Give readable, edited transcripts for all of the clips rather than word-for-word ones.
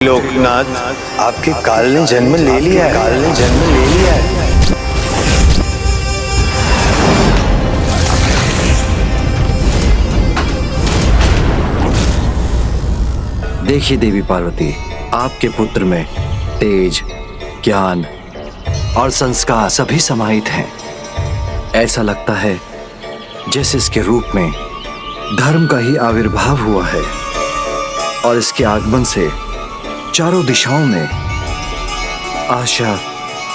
लोकनाथ, आपके काल ने जन्म ले लिया है। काल ने जन्म ले लिया है। देखिए देवी पार्वती, आपके पुत्र में तेज, ज्ञान और संस्कार सभी समाहित हैं। ऐसा लगता है जैसे इसके रूप में धर्म का ही आविर्भाव हुआ है और इसके आगमन से चारों दिशाओं में आशा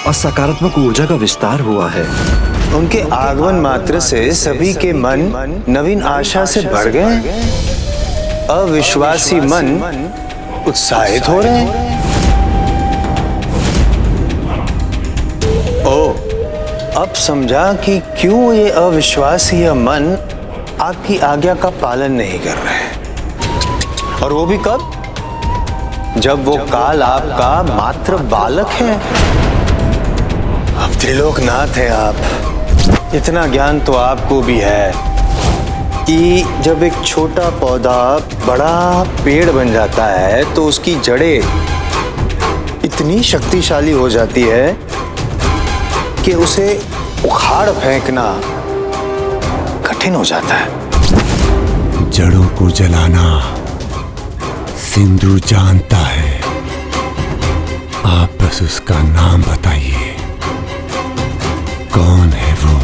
और सकारात्मक ऊर्जा का विस्तार हुआ है। उनके आगमन मात्र से सभी के मन नवीन आशा से भर गए। अविश्वासी मन उत्साहित हो रहे हैं। अब समझा कि क्यों ये अविश्वासी मन आपकी आज्ञा का पालन नहीं कर रहे। और वो भी कब? जब वो काल आपका मात्र बालक है। अब त्रिलोकनाथ है आप। इतना ज्ञान तो आपको भी है कि जब एक छोटा पौधा बड़ा पेड़ बन जाता है तो उसकी जड़ें इतनी शक्तिशाली हो जाती है कि उसे उखाड़ फेंकना कठिन हो जाता है। जड़ों को जलाना सिंधु जानता है। आप बस उसका नाम बताइए, कौन है वो?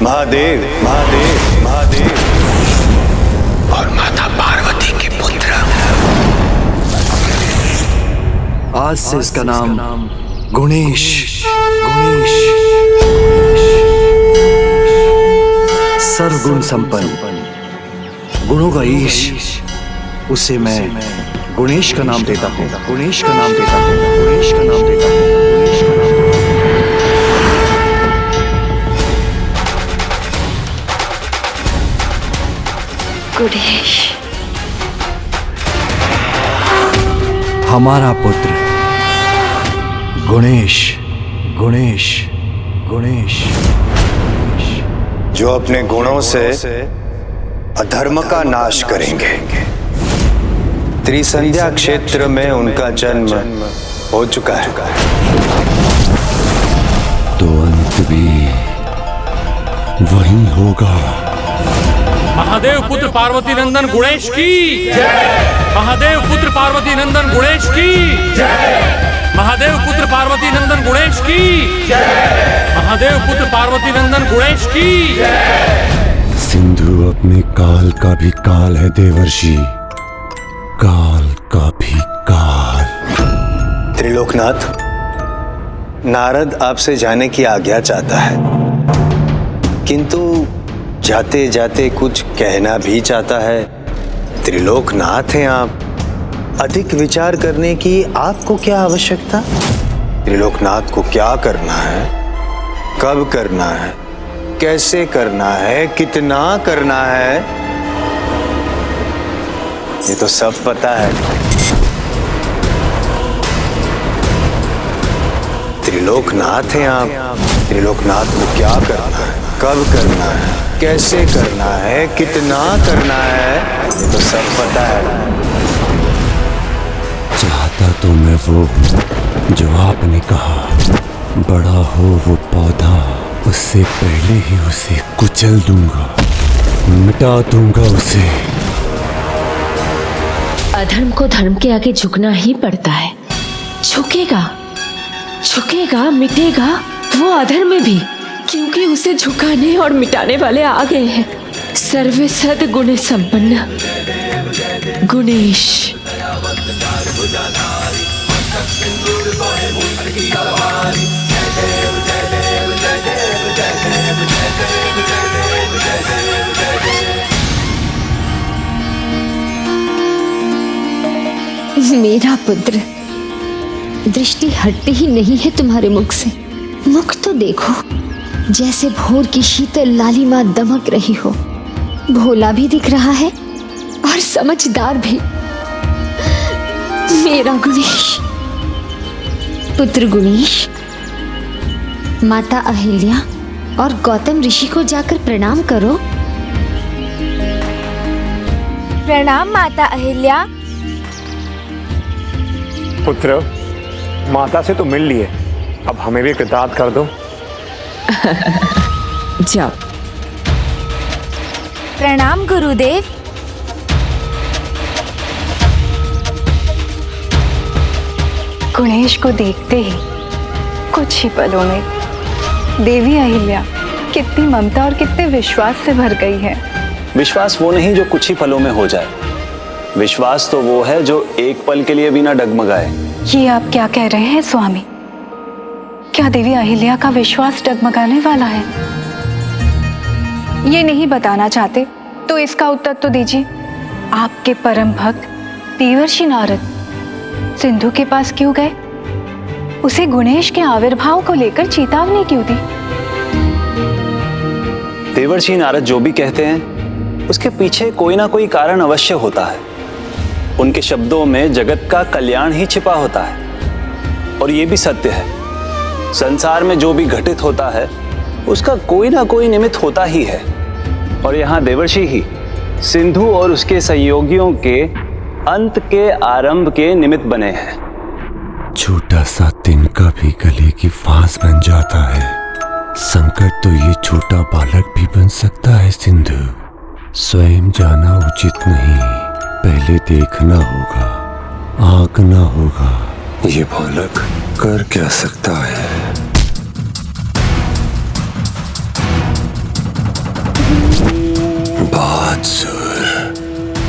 महादेव, महादेव, महादेव और माता पार्वती के पुत्र। आज से इसका नाम गुणेश। गुणेश सर्वगुण संपन्न, गुणों का ईश, उसे मैं गुणेश का नाम देता हूँ। गुणेश का नाम देता हूँ। गुणेश का नाम देता हूँ। गुणेश का नाम देता हूँ। गुणेश हमारा पुत्र गुणेश। गुणेश गुणेश जो अपने गुणों से अधर्म का नाश करेंगे। त्रिसंध्या क्षेत्र में उनका जन्म हो चुका है। तो अंत भी वही होगा। महादेव पुत्र पार्वती नंदन गुणेश की जय। महादेव पुत्र पार्वती नंदन गुणेश की जय। महादेव पुत्र पार्वती नंदन गुणेश की जय। महादेव पुत्र पार्वती नंदन गुणेश की जय। सिंधु अपने काल का भी काल है देवर्षि, काल का भी काल। त्रिलोकनाथ, नारद आपसे जाने की आज्ञा चाहता है, किंतु जाते जाते कुछ कहना भी चाहता है। त्रिलोकनाथ हैं आप, अधिक विचार करने की आपको क्या आवश्यकता? त्रिलोकनाथ को क्या करना है, कब करना है, कैसे करना है, कितना करना है, ये तो सब पता है। त्रिलोकनाथ हैं आप। त्रिलोकनाथ को क्या करना है, कब करना है, कैसे करना है, कितना करना है, ये तो सब पता है। चाहता तो मैं वो हूँ जो आपने कहा, बड़ा हो वो पौधा, उससे पहले ही उसे कुचल दूंगा, मिटा दूंगा उसे। अधर्म को धर्म के आगे झुकना ही पड़ता है। झुकेगा, झुकेगा, मिटेगा वो अधर्म में भी, क्योंकि उसे झुकाने और मिटाने वाले आ गए हैं। सर्वे सद गुण संपन्न गुणेश। मेरा पुत्र, दृष्टि हटती ही नहीं है तुम्हारे मुख से। मुख तो देखो, जैसे भोर की शीतल लालिमा दमक रही हो। भोला भी दिख रहा है और समझदार भी। मेरा गुणेश, पुत्र गुणेश, माता अहिल्या और गौतम ऋषि को जाकर प्रणाम करो। प्रणाम माता अहिल्या। पुत्र, माता से तो मिल लिए, अब हमें भी कृतार्थ कर दो। जाओ। प्रणाम गुरुदेव। गुणेश को देखते ही कुछ ही पलों में देवी अहिल्या कितनी ममता और कितने विश्वास से भर गई है। विश्वास वो नहीं जो कुछ ही पलों में हो जाए, विश्वास तो वो है जो एक पल के लिए भी ना डगमगाए। ये आप क्या कह रहे हैं स्वामी? क्या देवी अहिल्या का विश्वास डगमगाने वाला है? ये नहीं बताना चाहते तो इसका उत्तर तो दीजिए। आपके परम भक्त देवर्षि नारद सिंधु के पास क्यों गए? उसे गुणेश के आविर्भाव को लेकर चेतावनी क्यों दी? देवर्षि नारद जो भी कहते हैं उसके पीछे कोई ना कोई कारण अवश्य होता है। उनके शब्दों में जगत का कल्याण ही छिपा होता है। और ये भी सत्य है, संसार में जो भी घटित होता है उसका कोई ना कोई निमित्त होता ही है। और यहाँ देवर्षि ही सिंधु और उसके सहयोगियों के अंत के आरंभ के निमित्त बने हैं। छोटा सा तिनका भी गले की फांस बन जाता है। संकट तो ये छोटा बालक भी बन सकता है सिंधु। स्वयं जाना उचित नहीं, पहले देखना होगा, आंकना होगा। ये बालक कर क्या सकता है? बहादुर,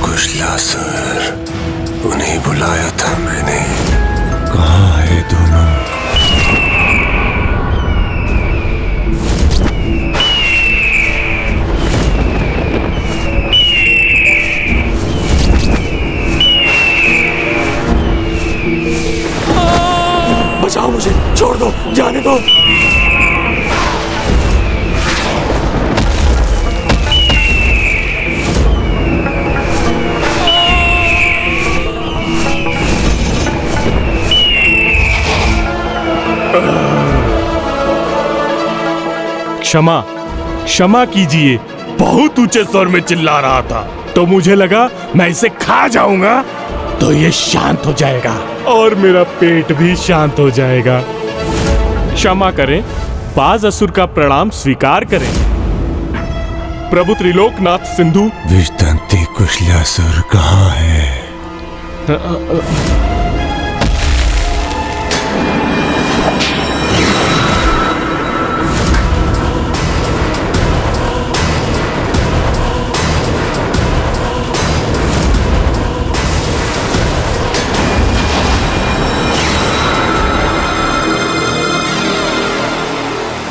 कुशलासुर, उन्हें बुलाया था मैंने। कहाँ है दोनों? बचाओ मुझे, छोड़ दो, जाने दो। क्षमा क्षमा कीजिए, बहुत ऊंचे स्वर में चिल्ला रहा था तो मुझे लगा मैं इसे खा जाऊंगा तो ये शांत हो जाएगा और मेरा पेट भी शांत हो जाएगा। क्षमा करें, बाज असुर का प्रणाम स्वीकार करें। प्रभु त्रिलोकनाथ सिंधु। विषदंती कुशलासुर कहाँ है?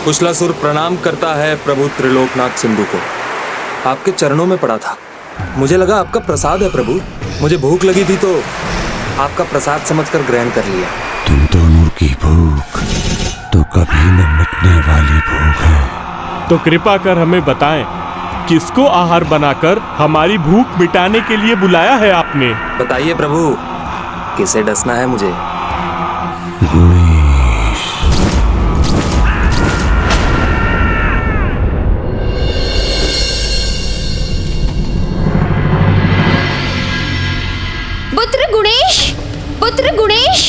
कुशलासुर प्रणाम करता है प्रभु त्रिलोकनाथ सिंधु को। आपके चरणों में पड़ा था, मुझे लगा आपका प्रसाद है प्रभु। मुझे भूख लगी थी तो आपका प्रसाद समझकर ग्रहण कर लिया। तुम दोनों की भूख तो कभी न मिटने वाली भूख है। तो कृपा कर हमें बताएं, किसको आहार बनाकर हमारी भूख मिटाने के लिए बुलाया है आपने? बताइए प्रभु, किसे डसना है मुझे? पुत्र गुणेश,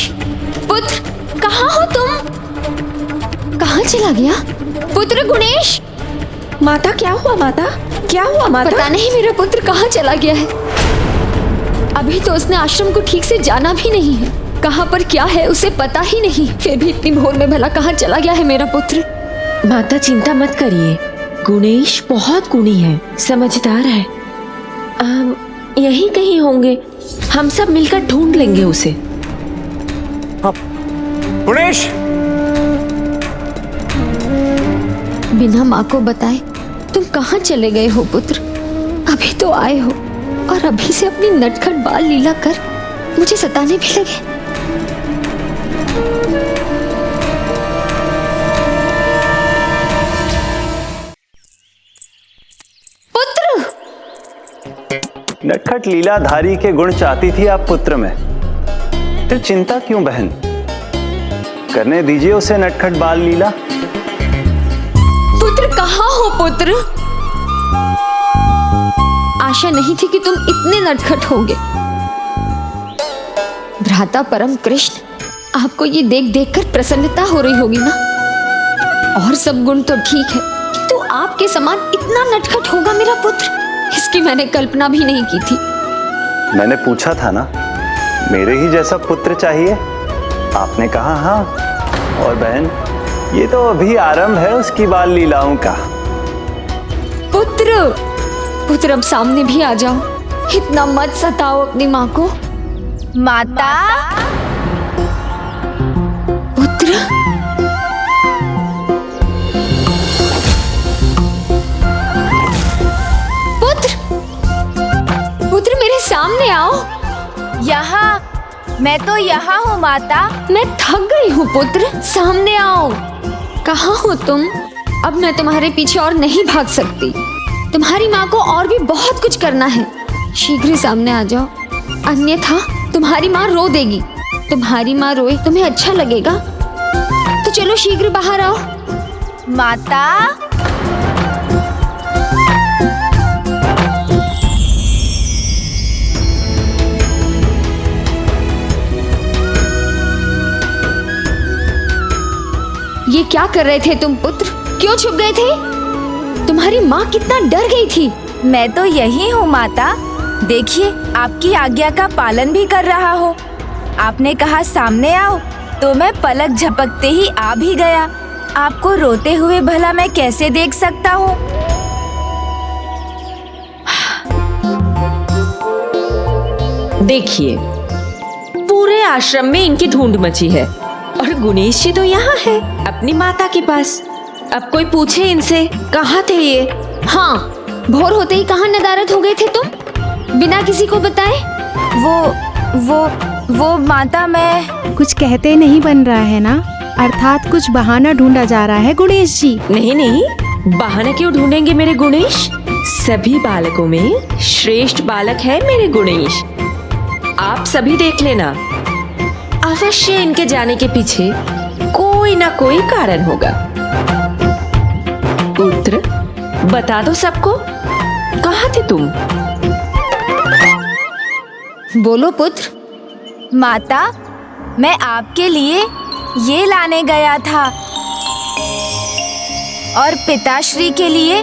पुत्र कहाँ हो तुम? कहाँ चला गया पुत्र गुणेश? माता क्या हुआ? माता क्या हुआ? माता पता नहीं, मेरा पुत्र कहाँ चला गया है। अभी तो उसने आश्रम को ठीक से जाना भी नहीं है। कहाँ पर क्या है उसे पता ही नहीं, फिर भी इतनी भोर में भला कहाँ चला गया है मेरा पुत्र? माता चिंता मत करिए, गुणेश बहुत गुणी है, समझदार है। यहीं कहीं होंगे, हम सब मिलकर ढूंढ लेंगे उसे। गुणेश! बिना माँ को बताए तुम कहाँ चले गए हो पुत्र? अभी तो आए हो और अभी से अपनी नटखट बाल लीला कर मुझे सताने भी लगे। पुत्र! नटखट लीलाधारी के गुण चाहती थी आप पुत्र में, फिर चिंता क्यों बहन? करने दीजिए उसे नटखट बाल लीला। पुत्र कहाँ हो पुत्र? आशा नहीं थी कि तुम इतने नटखट होंगे। भ्राता परम कृष्ण, आपको ये देख देख कर प्रसन्नता हो रही होगी ना। और सब गुण तो ठीक है, तो आपके समान इतना नटखट होगा मेरा पुत्र, इसकी मैंने कल्पना भी नहीं की थी। मैंने पूछा था ना, मेरे ही जैसा पुत्र चाहिए, आपने कहा हाँ। और बहन, ये तो अभी आरंभ है उसकी बाल लीलाओं का। पुत्र, पुत्र अब सामने भी आ जाओ, इतना मत सताओ अपनी माँ को। माता, पुत्र, पुत्र, पुत्र मेरे सामने आओ। यहाँ, मैं तो यहाँ हूँ माता। मैं थक गई हूँ पुत्र, सामने आओ। कहाँ हो तुम? अब मैं तुम्हारे पीछे और नहीं भाग सकती। तुम्हारी माँ को और भी बहुत कुछ करना है, शीघ्र ही सामने आ जाओ, अन्यथा तुम्हारी माँ रो देगी। तुम्हारी माँ रोए तुम्हें अच्छा लगेगा? तो चलो शीघ्र बाहर आओ। माता, ये क्या कर रहे थे तुम पुत्र? क्यों छुप गए थे? तुम्हारी माँ कितना डर गई थी। मैं तो यही हूँ माता। देखिए, आपकी आज्ञा का पालन भी कर रहा हो। आपने कहा सामने आओ, तो मैं पलक झपकते ही आ भी गया। आपको रोते हुए भला मैं कैसे देख सकता हूँ? देखिए, पूरे आश्रम में इनकी धुंध मची है और गुणेश जी तो यहाँ है अपनी माता के पास। अब कोई पूछे इनसे कहाँ थे ये? हाँ, भोर होते ही कहाँ नदारद हो गए थे तुम, बिना किसी को बताए? वो माता, मैं कुछ कहते नहीं बन रहा है ना, अर्थात कुछ बहाना ढूंढा जा रहा है गुणेश जी। नहीं नहीं, बहाना क्यों ढूंढेंगे मेरे गुणेश? सभी बालकों में श्रेष्ठ बालक है मेरे गुणेश। आप सभी देख लेना, अवश्य इनके जाने के पीछे कोई ना कोई कारण होगा। पुत्र, बता दो सबको, कहाँ थे तुम? बोलो पुत्र। माता, मैं आपके लिए ये लाने गया था और पिताश्री के लिए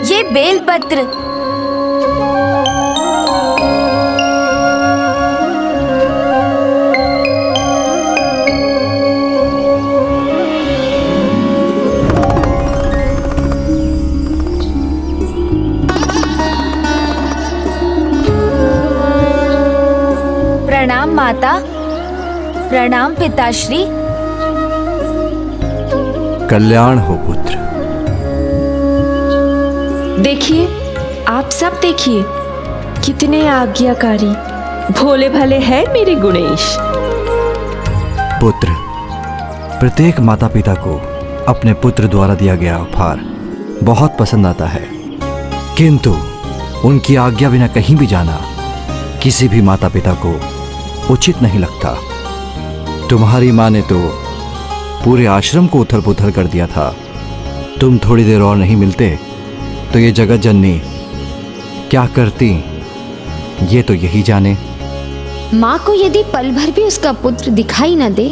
ये बेलपत्र। प्रणाम माता, प्रणाम पिताश्री। कल्याण हो पुत्र। देखिए, आप सब देखिए, कितने आज्ञाकारी भोले भाले हैं मेरे गुणेश। पुत्र, प्रत्येक माता पिता को अपने पुत्र द्वारा दिया गया उपहार बहुत पसंद आता है, किंतु उनकी आज्ञा बिना कहीं भी जाना किसी भी माता पिता को उचित नहीं लगता। तुम्हारी माँ ने तो पूरे आश्रम को उथल पुथल कर दिया था। तुम थोड़ी देर और नहीं मिलते तो ये जगत जननी क्या करती, ये तो यही जाने। माँ को यदि पल भर भी उसका पुत्र दिखाई न दे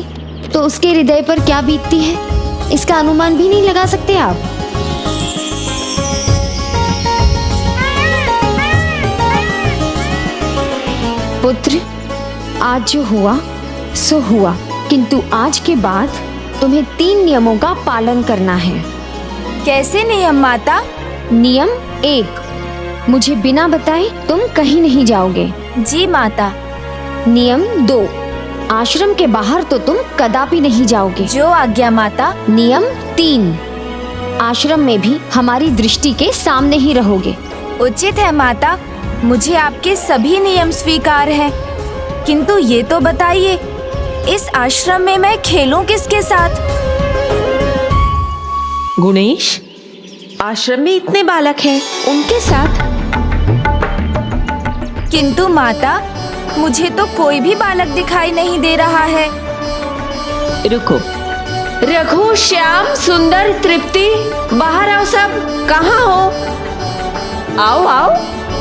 तो उसके हृदय पर क्या बीतती है, इसका अनुमान भी नहीं लगा सकते आप। पुत्र, आज जो हुआ सो हुआ, किंतु आज के बाद तुम्हें 3 नियमों का पालन करना है। कैसे नियम माता? नियम 1, मुझे बिना बताए तुम कहीं नहीं जाओगे। जी माता। नियम 2, आश्रम के बाहर तो तुम कदापि नहीं जाओगे। जो आज्ञा माता। नियम 3, आश्रम में भी हमारी दृष्टि के सामने ही रहोगे। उचित है माता, मुझे आपके सभी नियम स्वीकार हैं, किंतु ये तो बताइए, इस आश्रम में मैं खेलूं किसके साथ? गुणेश, आश्रम में इतने बालक हैं, उनके साथ। किंतु माता, मुझे तो कोई भी बालक दिखाई नहीं दे रहा है। रुको, रघु, श्याम, सुंदर, तृप्ति, बाहर आओ सब। कहाँ हो? आओ आओ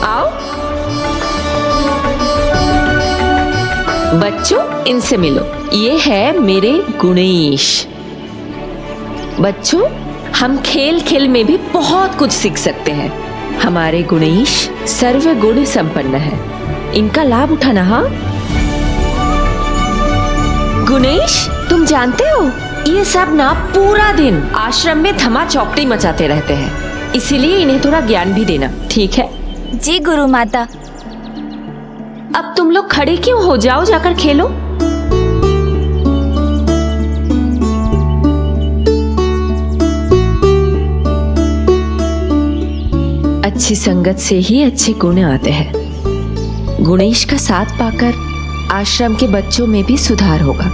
आओ। बच्चों इनसे मिलो, ये है मेरे गुणेश। बच्चों हम खेल खेल में भी बहुत कुछ सीख सकते हैं। हमारे गुणेश सर्व गुण संपन्न है, इनका लाभ उठाना। हाँ गुणेश, तुम जानते हो ये सब ना पूरा दिन आश्रम में धमा चौकड़ी मचाते रहते हैं, इसीलिए इन्हें थोड़ा ज्ञान भी देना, ठीक है? जी गुरु माता। अब तुम लोग खड़े क्यों हो, जाओ जाकर खेलो। अच्छी संगत से ही अच्छे गुण आते हैं। गुणेश का साथ पाकर आश्रम के बच्चों में भी सुधार होगा।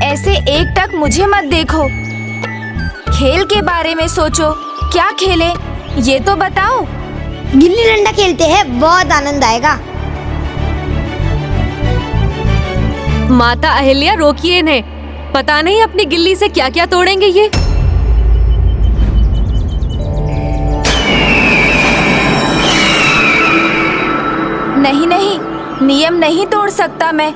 ऐसे एकटक मुझे मत देखो, खेल के बारे में सोचो। क्या खेलें ये तो बताओ। गिल्ली डंडा खेलते हैं, बहुत आनंद आएगा। माता अहिल्या रोकिए इन्हें, पता नहीं अपनी गिल्ली से क्या क्या तोड़ेंगे ये। नहीं नहीं, नियम नहीं तोड़ सकता मैं,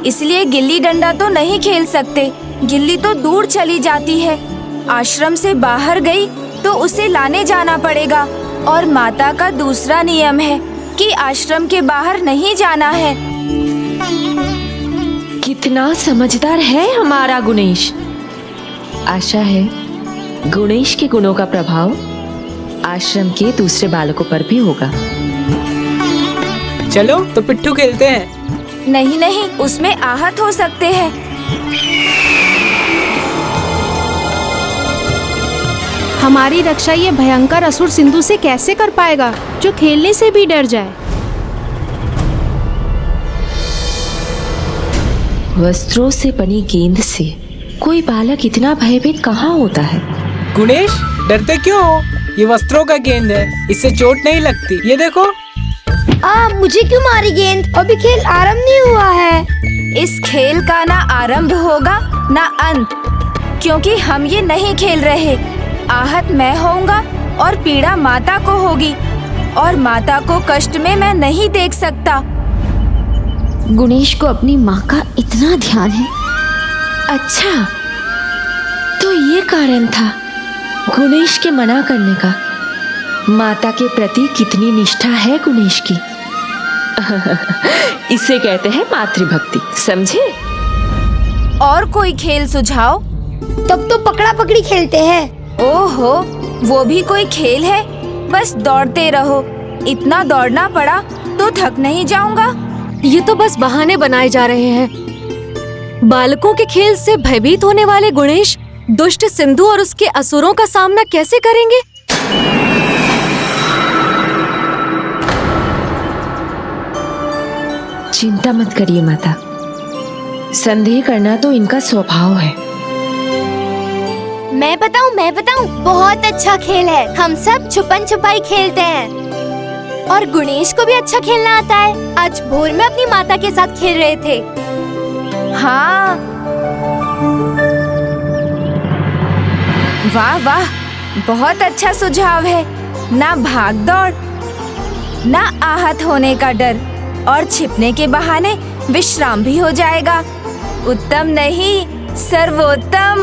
इसलिए गिल्ली डंडा तो नहीं खेल सकते। गिल्ली तो दूर चली जाती है, आश्रम से बाहर गई तो उसे लाने जाना पड़ेगा। और माता का दूसरा नियम है कि आश्रम के बाहर नहीं जाना है। कितना समझदार है हमारा गुणेश। आशा है गुणेश के गुणों का प्रभाव आश्रम के दूसरे बालकों पर भी होगा। चलो तो पिट्ठू खेलते हैं। नहीं नहीं, उसमें आहत हो सकते हैं। हमारी रक्षा ये भयंकर असुर सिंधु से कैसे कर पाएगा, जो खेलने से भी डर जाए। वस्त्रों से बनी गेंद से कोई बालक इतना भयभीत कहाँ होता है? गुणेश, डरते क्यों हो? ये वस्त्रों का गेंद है, इससे चोट नहीं लगती। ये देखो। मुझे क्यों मारी गेंद? अभी खेल आरंभ नहीं हुआ है। इस खेल का ना आरंभ होगा ना अंत, क्योंकि हम ये नहीं खेल रहे। आहत मैं होऊंगा और पीड़ा माता को होगी, और माता को कष्ट में मैं नहीं देख सकता। गुणेश को अपनी माँ का इतना ध्यान है। अच्छा, तो ये कारण था गुणेश के मना करने का। माता के प्रति कितनी निष्ठा है गुणेश की। इसे कहते हैं मातृभक्ति, समझे? और कोई खेल सुझाओ? तब तो पकड़ा पकड़ी खेलते हैं। ओहो, वो भी कोई खेल है? बस दौड़ते रहो। इतना दौड़ना पड़ा तो थक नहीं जाऊंगा? ये तो बस बहाने बनाए जा रहे हैं। बालकों के खेल से भयभीत होने वाले गुणेश दुष्ट सिंधु और उसके असुरों का सामना कैसे करेंगे? चिंता मत करिए माता, संदेह करना तो इनका स्वभाव है। मैं बताऊं, बहुत अच्छा खेल है। हम सब छुपन छुपाई खेलते हैं, और गुणेश को भी अच्छा खेलना आता है। आज भोर में अपनी माता के साथ खेल रहे थे। हाँ, वाह वाह, बहुत अच्छा सुझाव है। ना भाग दौड़, ना आहत होने का डर, और छिपने के बहाने विश्राम भी हो जाएगा। उत्तम नहीं, सर्वोत्तम।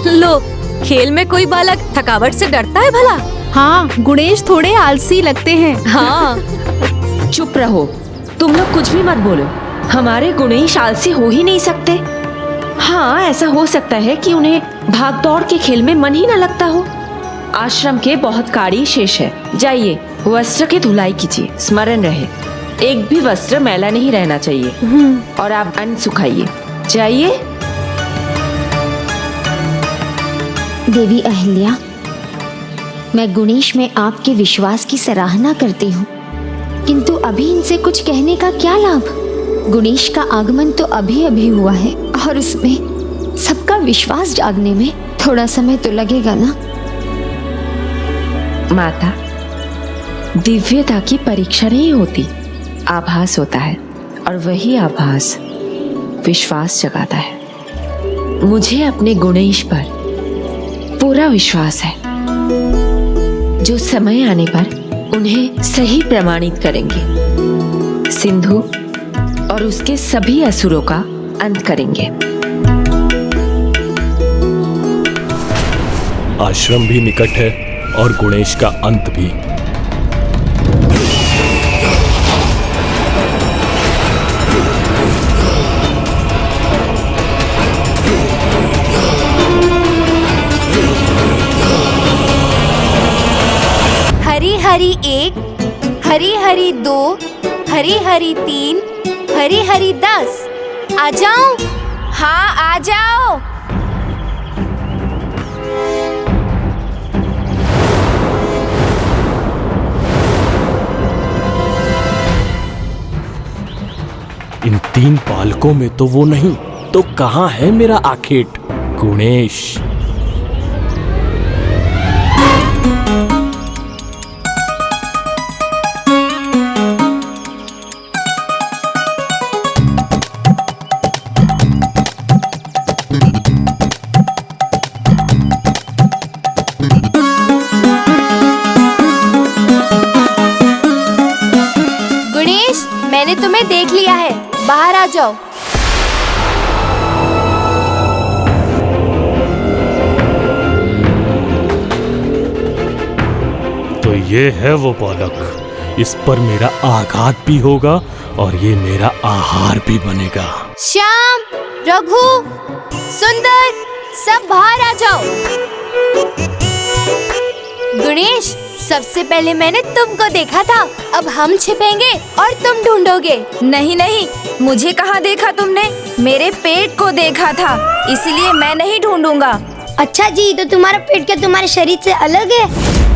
लो, खेल में कोई बालक थकावट से डरता है भला? हाँ, गुणेश थोड़े आलसी लगते हैं। हाँ। चुप रहो, तुम लोग कुछ भी मत बोलो। हमारे गुणेश आलसी हो ही नहीं सकते। हाँ, ऐसा हो सकता है कि उन्हें भाग दौड़ के खेल में मन ही न लगता हो। आश्रम के बहुत कारी शेष है। जाइए, वस्त्र की धुलाई कीजिए। स्मरण रहे, एक भी वस्त्र मैला नहीं रहना चाहिए। और आप अन्न सुखाइए। जाइए। देवी अहिल्या, मैं गुणेश में आपके विश्वास की सराहना करती हूँ, किंतु अभी इनसे कुछ कहने का क्या लाभ? गुणेश का आगमन तो अभी अभी हुआ है, और उसमें सबका विश्वास जागने में थोड़ा समय तो लगेगा ना। माता, दिव्यता की परीक्षा नहीं होती, आभास होता है, और वही आभास विश्वास जगाता है। मुझे अपने गुणेश पर पूरा विश्वास है जो समय आने पर उन्हें सही प्रमाणित करेंगे। सिंधु और उसके सभी असुरों का अंत करेंगे। आश्रम भी निकट है और गुणेश का अंत भी। हरी हरी 1, हरी हरी 2, हरी हरी 3, हरी हरी 10। आ जाओ। हाँ आ जाओ। इन 3 बालकों में तो वो नहीं, तो कहाँ है मेरा आखेट गुणेश? गुणेश, मैंने तुम्हें देख लिया है, बाहर आ जाओ। तो ये है वो बालक, इस पर मेरा आघात भी होगा और ये मेरा आहार भी बनेगा। श्याम, रघु, सुंदर, सब बाहर आ जाओ। गुणेश, सबसे पहले मैंने तुमको देखा था, अब हम छिपेंगे और तुम ढूंढोगे। नहीं नहीं, मुझे कहाँ देखा तुमने? मेरे पेट को देखा था, इसलिए मैं नहीं ढूंढूंगा। अच्छा जी, तो तुम्हारा पेट क्या तुम्हारे शरीर से अलग है?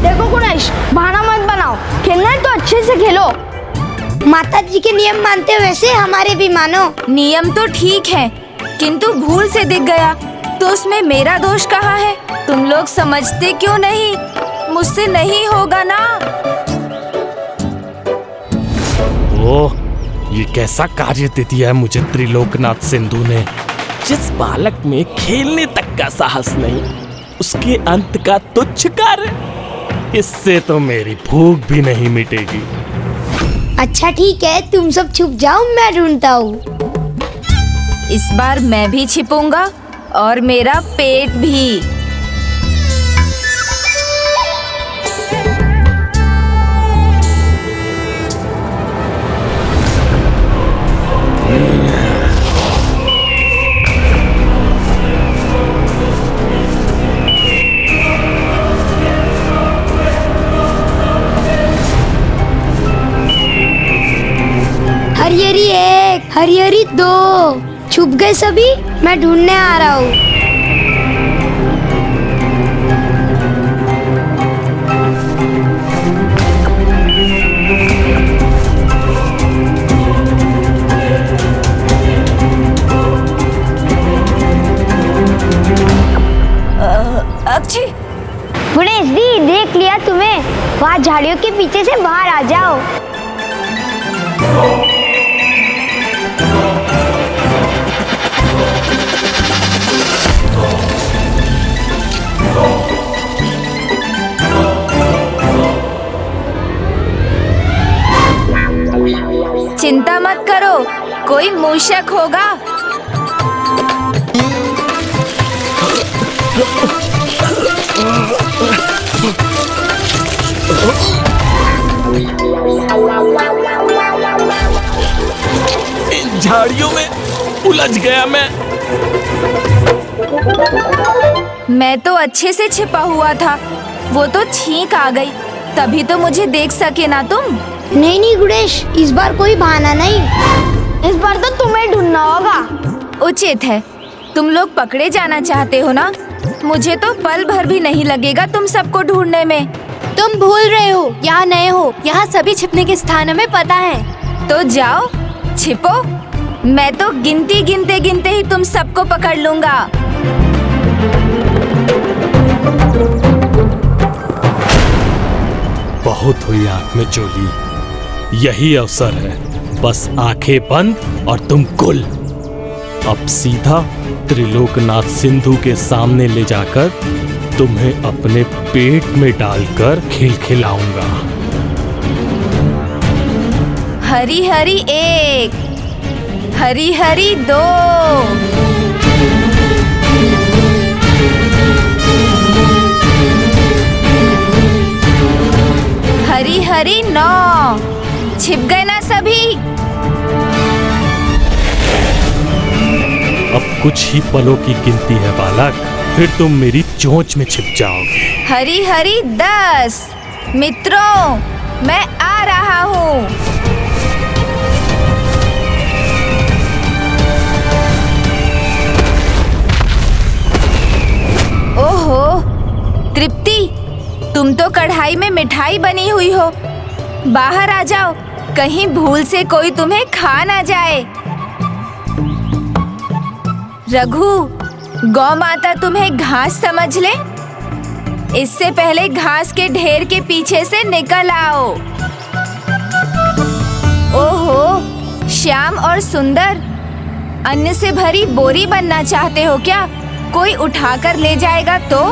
देखो गुणेश, बहाना मत बनाओ, खेलना है तो अच्छे से खेलो। माता जी के नियम मानते हो वैसे हमारे भी मानो। नियम तो ठीक है, किंतु भूल से दिख गया तो उसमें मेरा दोष कहाँ है? तुम लोग समझते क्यों नहीं? मुझसे नहीं होगा ना। ओह, ये कैसा कार्य दे दिया है मुझे त्रिलोकनाथ सिंधु ने। जिस बालक में खेलने तक का साहस नहीं, उसके अंत का तुच्छ कार्य, इससे तो मेरी भूख भी नहीं मिटेगी। अच्छा ठीक है, तुम सब छुप जाओ, मैं ढूंढता हूँ। इस बार मैं भी छिपूंगा और मेरा पेट भी। हरिहरी 1, हरिहरी 2, छुप गए सभी, मैं ढूंढने आ रहा हूँ। अच्छी गुणेश दी, देख लिया तुम्हें, वहाँ झाड़ियों के पीछे से बाहर आ जाओ। चिंता मत करो, कोई मूषक होगा। इन झाड़ियों में उलझ गया मैं तो अच्छे से छिपा हुआ था, वो तो छींक आ गई, तभी तो मुझे देख सके ना तुम। नहीं नहीं गुणेश, इस बार कोई बहाना नहीं, इस बार तो तुम्हें ढूंढना होगा। उचित है, तुम लोग पकड़े जाना चाहते हो ना, मुझे तो पल भर भी नहीं लगेगा तुम सबको ढूंढने में। तुम भूल रहे हो, यहाँ नए हो, यहाँ सभी छिपने के स्थान हमें पता है। तो जाओ छिपो, मैं तो गिनती गिनते गिनते ही तुम सबको पकड़ लूंगा। बहुत हुई आंख में चोली, यही अवसर है, बस आंखें बंद और तुम गुल। अब सीधा त्रिलोकनाथ सिंधु के सामने ले जाकर तुम्हें अपने पेट में डालकर खिलखिलाऊंगा। हरी हरी 1, हरी हरी 2, हरी हरी 9। छिप गए ना सभी? अब कुछ ही पलों की गिनती है बालक, फिर तुम मेरी चोंच में छिप जाओगे। हरी हरी 10। मित्रों, मैं आ रहा हूँ। ओहो, तृप्ति, तुम तो कढ़ाई में मिठाई बनी हुई हो। बाहर आ जाओ, कहीं भूल से कोई तुम्हें खा ना जाए। रघु, गौ माता तुम्हें घास समझ ले, इससे पहले घास के ढेर के पीछे से निकल आओ। ओहो, श्याम और सुंदर, अन्न से भरी बोरी बनना चाहते हो क्या? कोई उठाकर ले जाएगा तो?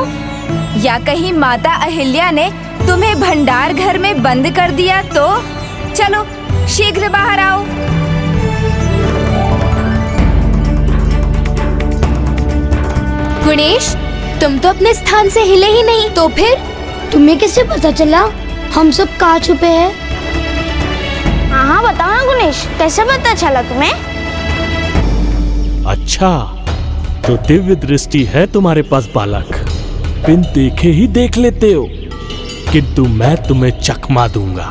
या कहीं माता अहिल्या ने तुम्हें भंडार घर में बंद कर दिया तो? चलो शीघ्र बाहर आओ। गणेश, तुम तो अपने स्थान से हिले ही नहीं, तो फिर? तुम्हें कैसे पता चला हम सब कहाँ छुपे हैं? हाँ बताओ ना गणेश, कैसे पता चला तुम्हें? अच्छा, तो दिव्य दृष्टि है तुम्हारे पास बालक, बिन देखे ही देख लेते हो। किंतु मैं तुम्हें चकमा दूंगा,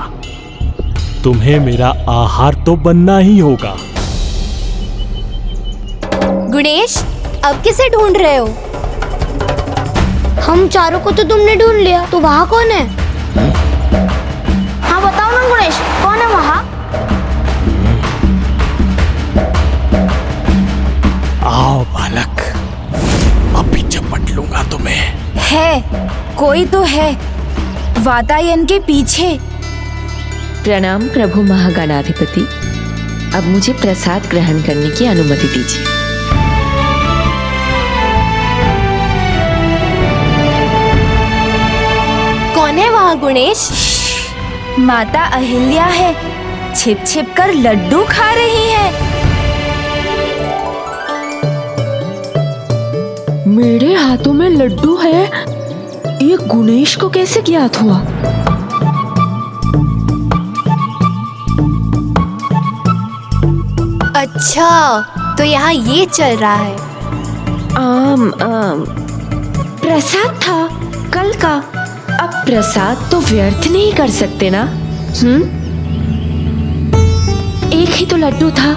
तुम्हें मेरा आहार तो बनना ही होगा। गणेश, अब किसे ढूंढ रहे हो? हम चारों को तो तुमने ढूंढ लिया, तो वहाँ कौन है? हाँ बताओ ना गणेश, कौन है वहाँ? आओ बालक, अभी झपट लूंगा तुम्हें। है, कोई तो है, वातायन के पीछे। प्रणाम प्रभु महागणाधिपति, अब मुझे प्रसाद ग्रहण करने की अनुमति दीजिए। कौन है वहाँ गणेश? माता अहिल्या है, छिप छिप कर लड्डू खा रही है। मेरे हाथों में लड्डू है, ये गणेश को कैसे ज्ञात हुआ? अच्छा, तो यहाँ ये चल रहा है। प्रसाद था कल का, अब प्रसाद तो व्यर्थ नहीं कर सकते ना। एक ही तो लड्डू था,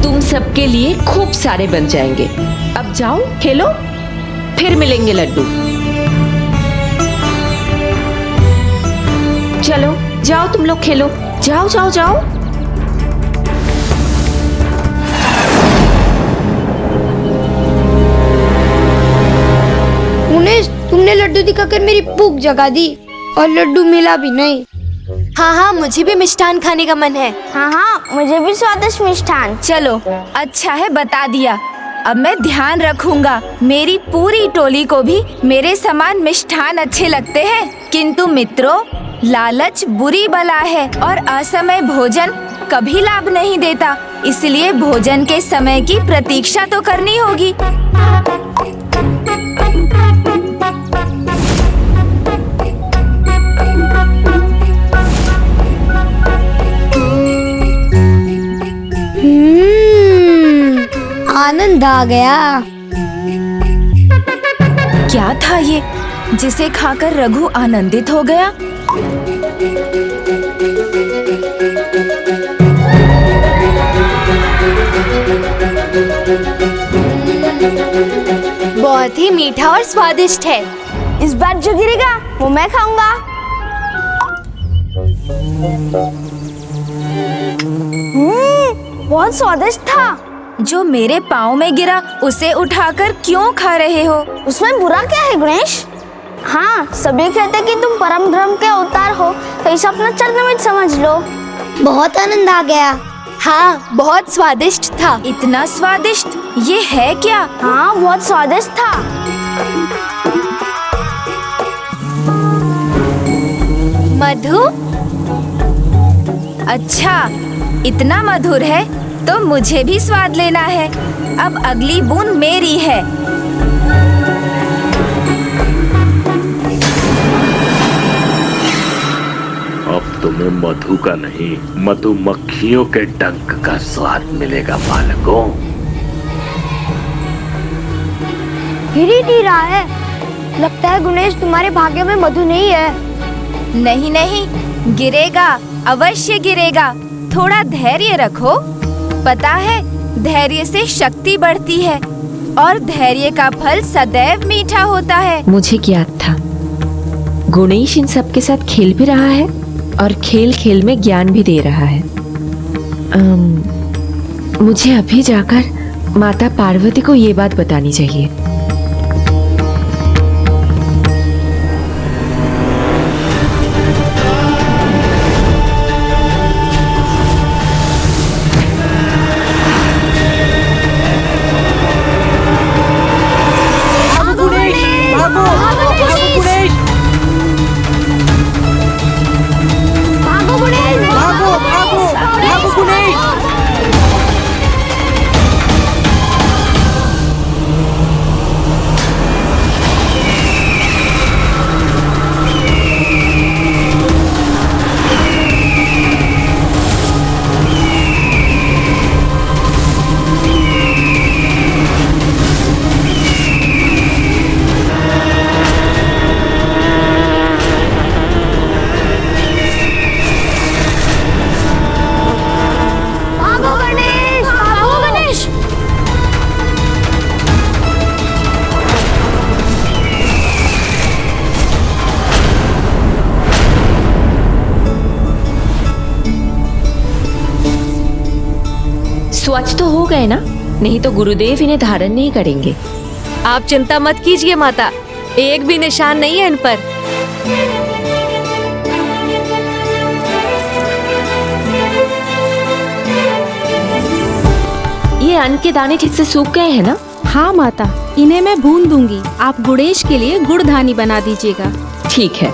तुम सबके लिए खूब सारे बन जाएंगे। अब जाओ खेलो, फिर मिलेंगे लड्डू। चलो जाओ, तुम लोग खेलो, जाओ जाओ जाओ। गणेश, तुमने लड्डू दिखाकर मेरी भूख जगा दी और लड्डू मिला भी नहीं। हाँ हाँ, मुझे भी मिष्ठान खाने का मन है। हाँ हाँ, मुझे भी स्वादिष्ट मिष्ठान। चलो, अच्छा है बता दिया, अब मैं ध्यान रखूंगा। मेरी पूरी टोली को भी मेरे समान मिष्ठान अच्छे लगते हैं। किंतु मित्रों, लालच बुरी बला है और असमय भोजन कभी लाभ नहीं देता, इसलिए भोजन के समय की प्रतीक्षा तो करनी होगी। आनंद आ गया। क्या था ये जिसे खाकर रघु आनंदित हो गया? बहुत ही मीठा और स्वादिष्ट है। इस बार जो गिरेगा वो मैं खाऊंगा। बहुत स्वादिष्ट था। जो मेरे पाँव में गिरा उसे उठाकर क्यों खा रहे हो? उसमें बुरा क्या है गणेश? हाँ, सभी कहते कि तुम परम ब्रह्म के अवतार हो, तो इसे अपना चरणों समझ लो। बहुत आनंद आ गया। हाँ, बहुत स्वादिष्ट था। इतना स्वादिष्ट? ये है क्या? हाँ, बहुत स्वादिष्ट था। मधु? अच्छा, इतना मधुर है तो मुझे भी स्वाद लेना है। अब अगली बूंद मेरी है। अब तुम्हें मधु का नहीं, मधुमक्खियों के डंक का स्वाद मिलेगा बालकों। गिर ही नहीं रहा है। लगता है गणेश तुम्हारे भाग्य में मधु नहीं है। नहीं नहीं, गिरेगा, अवश्य गिरेगा। थोड़ा धैर्य रखो। पता है, धैर्य से शक्ति बढ़ती है और धैर्य का फल सदैव मीठा होता है। मुझे याद था, गुणेश इन सब के साथ खेल भी रहा है और खेल खेल में ज्ञान भी दे रहा है। मुझे अभी जाकर माता पार्वती को ये बात बतानी चाहिए। स्वच्छ तो हो गए ना? नहीं तो गुरुदेव इन्हें धारण नहीं करेंगे। आप चिंता मत कीजिए माता, एक भी निशान नहीं है इन पर। ये अन्न के दाने ठीक से सूख गए हैं ना? हाँ माता, इन्हें मैं भून दूंगी। आप गुणेश के लिए गुड़धानी बना दीजिएगा। ठीक है,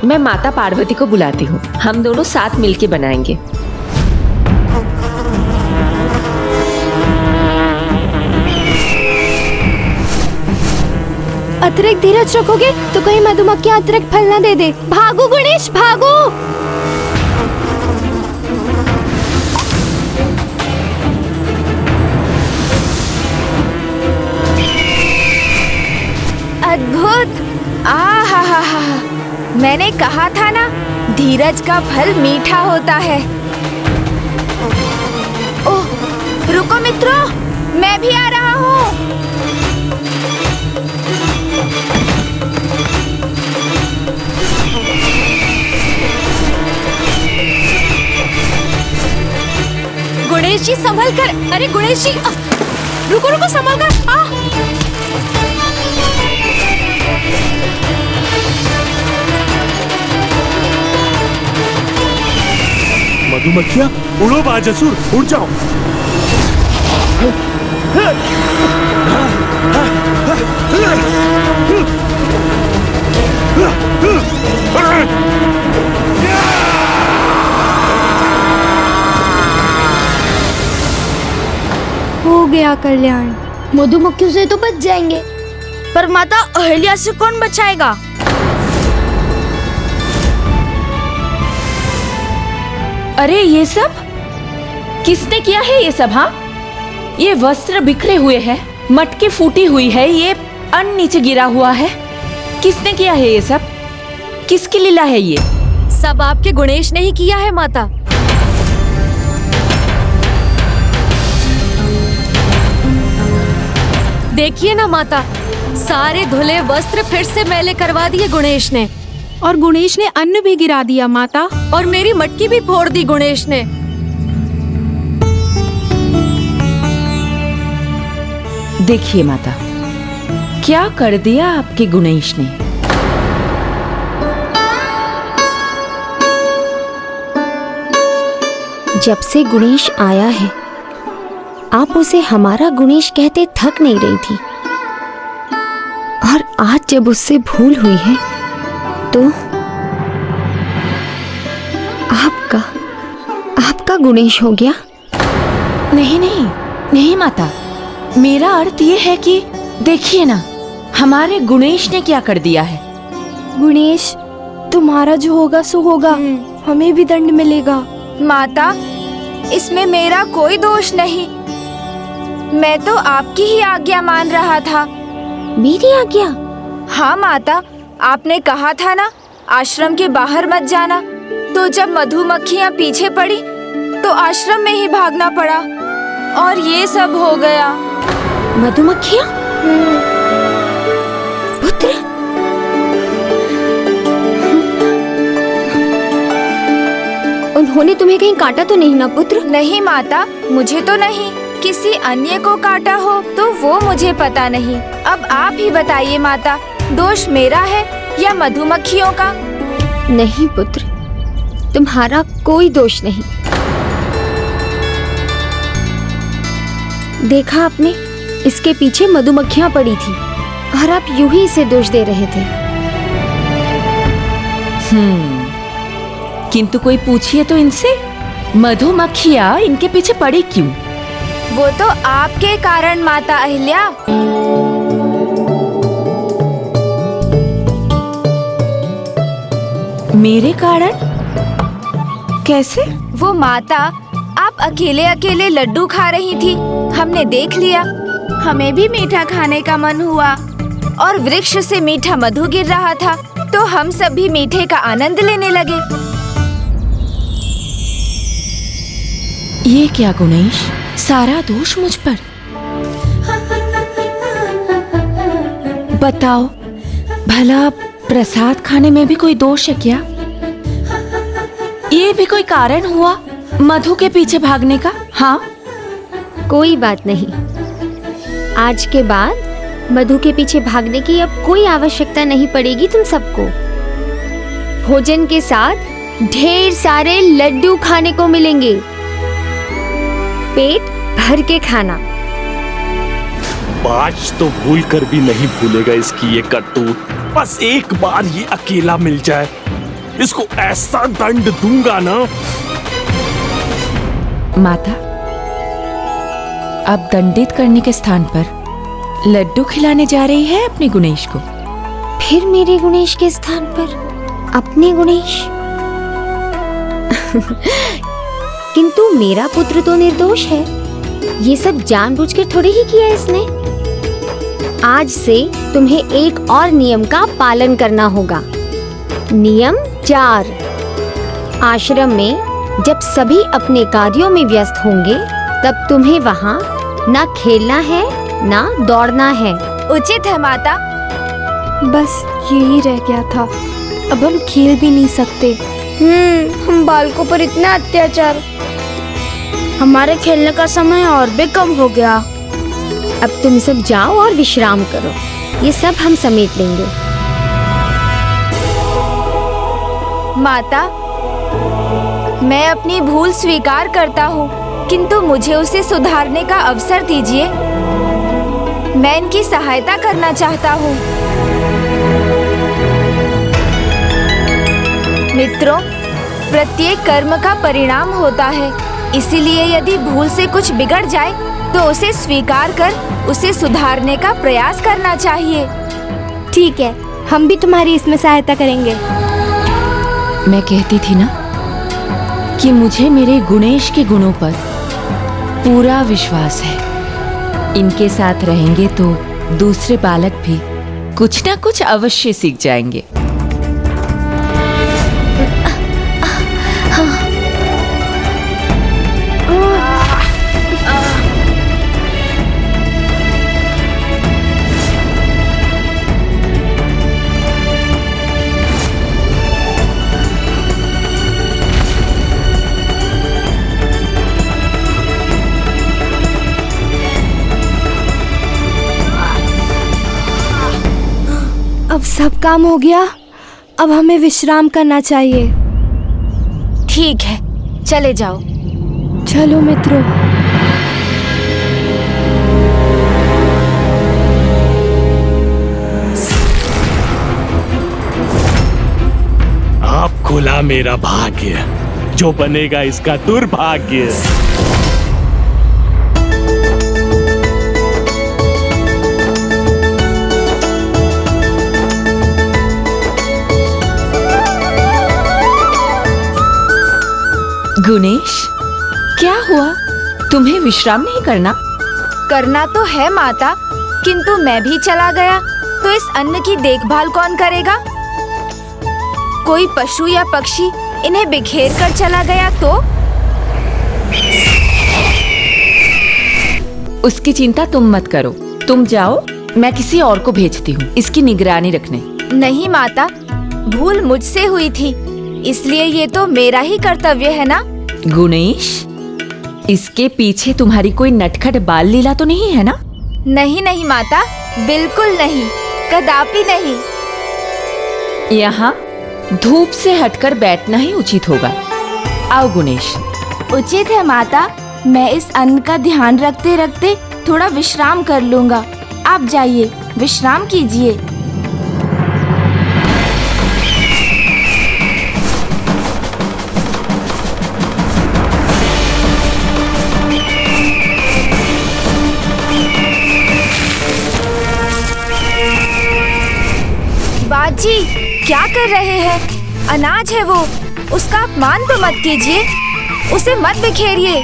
मैं माता पार्वती को बुलाती हूँ, हम दोनों साथ मिलके बनाएंगे। अतिरिक्त धीरज रखोगे तो कहीं मधुमक्खियां अतिरिक्त फल न दे दे। भागो गणेश, भागो। अद्भुत! आहा, मैंने कहा था ना, धीरज का फल मीठा होता है। ओह, रुको मित्रों, मैं भी आ रहा हूँ। गणेश जी संभल कर। अरे गणेश जी, रुको रुको, संभल कर। मधुमक्खियाँ उड़ो बाजसुर, उड़ जाओ। हो गया कल्याण। मधुमक्खियों से तो बच जाएंगे, पर माता अहिल्या से कौन बचाएगा? अरे ये सब किसने किया है? ये सब, हाँ, ये वस्त्र बिखरे हुए हैं, मटकी फूटी हुई है, ये अन्न नीचे गिरा हुआ है। किसने किया है ये सब? किसकी लीला है ये? सब आपके गणेश ने ही किया है माता। देखिए ना माता, सारे धुले वस्त्र फिर से मैले करवा दिए गणेश ने। और गणेश ने अन्न भी गिरा दिया माता। और मेरी मटकी भी फोड़ दी गणेश ने। देखिए माता, क्या कर दिया आपके गणेश ने। जब से गणेश आया है, आप उसे हमारा गणेश कहते थक नहीं रही थी, और आज जब उससे भूल हुई है तो का गुणेश हो गया? नहीं नहीं नहीं माता, मेरा अर्थ ये है कि देखिए ना, हमारे गुणेश ने क्या कर दिया है। गुणेश, तुम्हारा जो होगा सो होगा, हमें भी दंड मिलेगा। माता, इसमें मेरा कोई दोष नहीं। मैं तो आपकी ही आज्ञा मान रहा था। मेरी आज्ञा? हाँ माता, आपने कहा था ना आश्रम के बाहर मत जाना, तो जब मधुमक्खियाँ पीछे पड़ी तो आश्रम में ही भागना पड़ा और ये सब हो गया। मधुमक्खियाँ? पुत्र, उन्होंने तुम्हें कहीं काटा तो नहीं ना पुत्र? नहीं माता, मुझे तो नहीं, किसी अन्य को काटा हो तो वो मुझे पता नहीं। अब आप ही बताइए माता, दोष मेरा है या मधुमक्खियों का? नहीं पुत्र, तुम्हारा कोई दोष नहीं। देखा आपने, इसके पीछे मधुमक्खियां पड़ी थी और आप यूं ही इसे दोष दे रहे थे। किंतु कोई पूछिए तो इनसे, मधुमक्खियाँ इनके पीछे पड़ी क्यों? वो तो आपके कारण माता अहिल्या। मेरे कारण? कैसे? वो माता, आप अकेले अकेले लड्डू खा रही थी, हमने देख लिया। हमें भी मीठा खाने का मन हुआ और वृक्ष से मीठा मधु गिर रहा था, तो हम सब भी मीठे का आनंद लेने लगे। ये क्या गुणेश, सारा दोष मुझ पर? बताओ, भला प्रसाद खाने में भी कोई दोष है क्या? ये भी कोई कारण हुआ मधु के पीछे भागने का? हाँ, कोई बात नहीं। आज के बाद मधु के पीछे भागने की अब कोई आवश्यकता नहीं पड़ेगी तुम सबको। भोजन के साथ ढेर सारे लड्डू खाने को मिलेंगे। पेट भर के खाना। आज तो भूल कर भी नहीं भूलेगा इसकी ये करतूत। बस एक बार ये अकेला मिल जाए, इसको ऐसा दंड दूंगा ना। माता, अब दंडित करने के स्थान पर लड्डू खिलाने जा रही है अपने गुणेश को। फिर मेरे गुणेश के स्थान पर अपने गुणेश? किंतु मेरा पुत्र तो निर्दोष है। ये सब जानबूझकर थोड़ी ही किया इसने। आज से तुम्हें एक और नियम का पालन करना होगा। नियम 4। आश्रम में जब सभी अपने कार्यों में व्यस्त होंगे, तब तुम्हें वहाँ ना खेलना है ना दौड़ना है। उचित है माता। बस यही रह गया था, अब हम खेल भी नहीं सकते। हम बालकों पर इतना अत्याचार, हमारे खेलने का समय और भी कम हो गया। अब तुम सब जाओ और विश्राम करो, ये सब हम समेट लेंगे। माता, मैं अपनी भूल स्वीकार करता हूँ, किंतु मुझे उसे सुधारने का अवसर दीजिए। मैं इनकी सहायता करना चाहता हूँ। मित्रों, प्रत्येक कर्म का परिणाम होता है, इसीलिए यदि भूल से कुछ बिगड़ जाए तो उसे स्वीकार कर उसे सुधारने का प्रयास करना चाहिए। ठीक है, हम भी तुम्हारी इसमें सहायता करेंगे। मैं कहती थी ना कि मुझे मेरे गुणेश के गुणों पर पूरा विश्वास है। इनके साथ रहेंगे तो दूसरे बालक भी कुछ ना कुछ अवश्य सीख जाएंगे। अब सब काम हो गया, अब हमें विश्राम करना चाहिए। ठीक है, चले जाओ। चलो मित्रों। आप खुला मेरा भाग्य। जो बनेगा इसका दुर्भाग्य। गुणेश, क्या हुआ? तुम्हें विश्राम नहीं करना? करना तो है माता, किंतु मैं भी चला गया तो इस अन्न की देखभाल कौन करेगा? कोई पशु या पक्षी इन्हें बिखेर कर चला गया तो? उसकी चिंता तुम मत करो। तुम जाओ, मैं किसी और को भेजती हूँ इसकी निगरानी रखने। नहीं माता, भूल मुझसे हुई थी, इसलिए ये तो मेरा ही कर्तव्य है ना। गुणेश, इसके पीछे तुम्हारी कोई नटखट बाल लीला तो नहीं है ना? नहीं नहीं माता, बिल्कुल नहीं, कदापि नहीं। यहाँ धूप से हटकर बैठना ही उचित होगा। आओ गुणेश। उचित है माता, मैं इस अन्न का ध्यान रखते रखते थोड़ा विश्राम कर लूँगा। आप जाइए, विश्राम कीजिए। बाजी, क्या कर रहे हैं? अनाज है वो, उसका अपमान तो मत कीजिए, उसे मत बिखेरिए।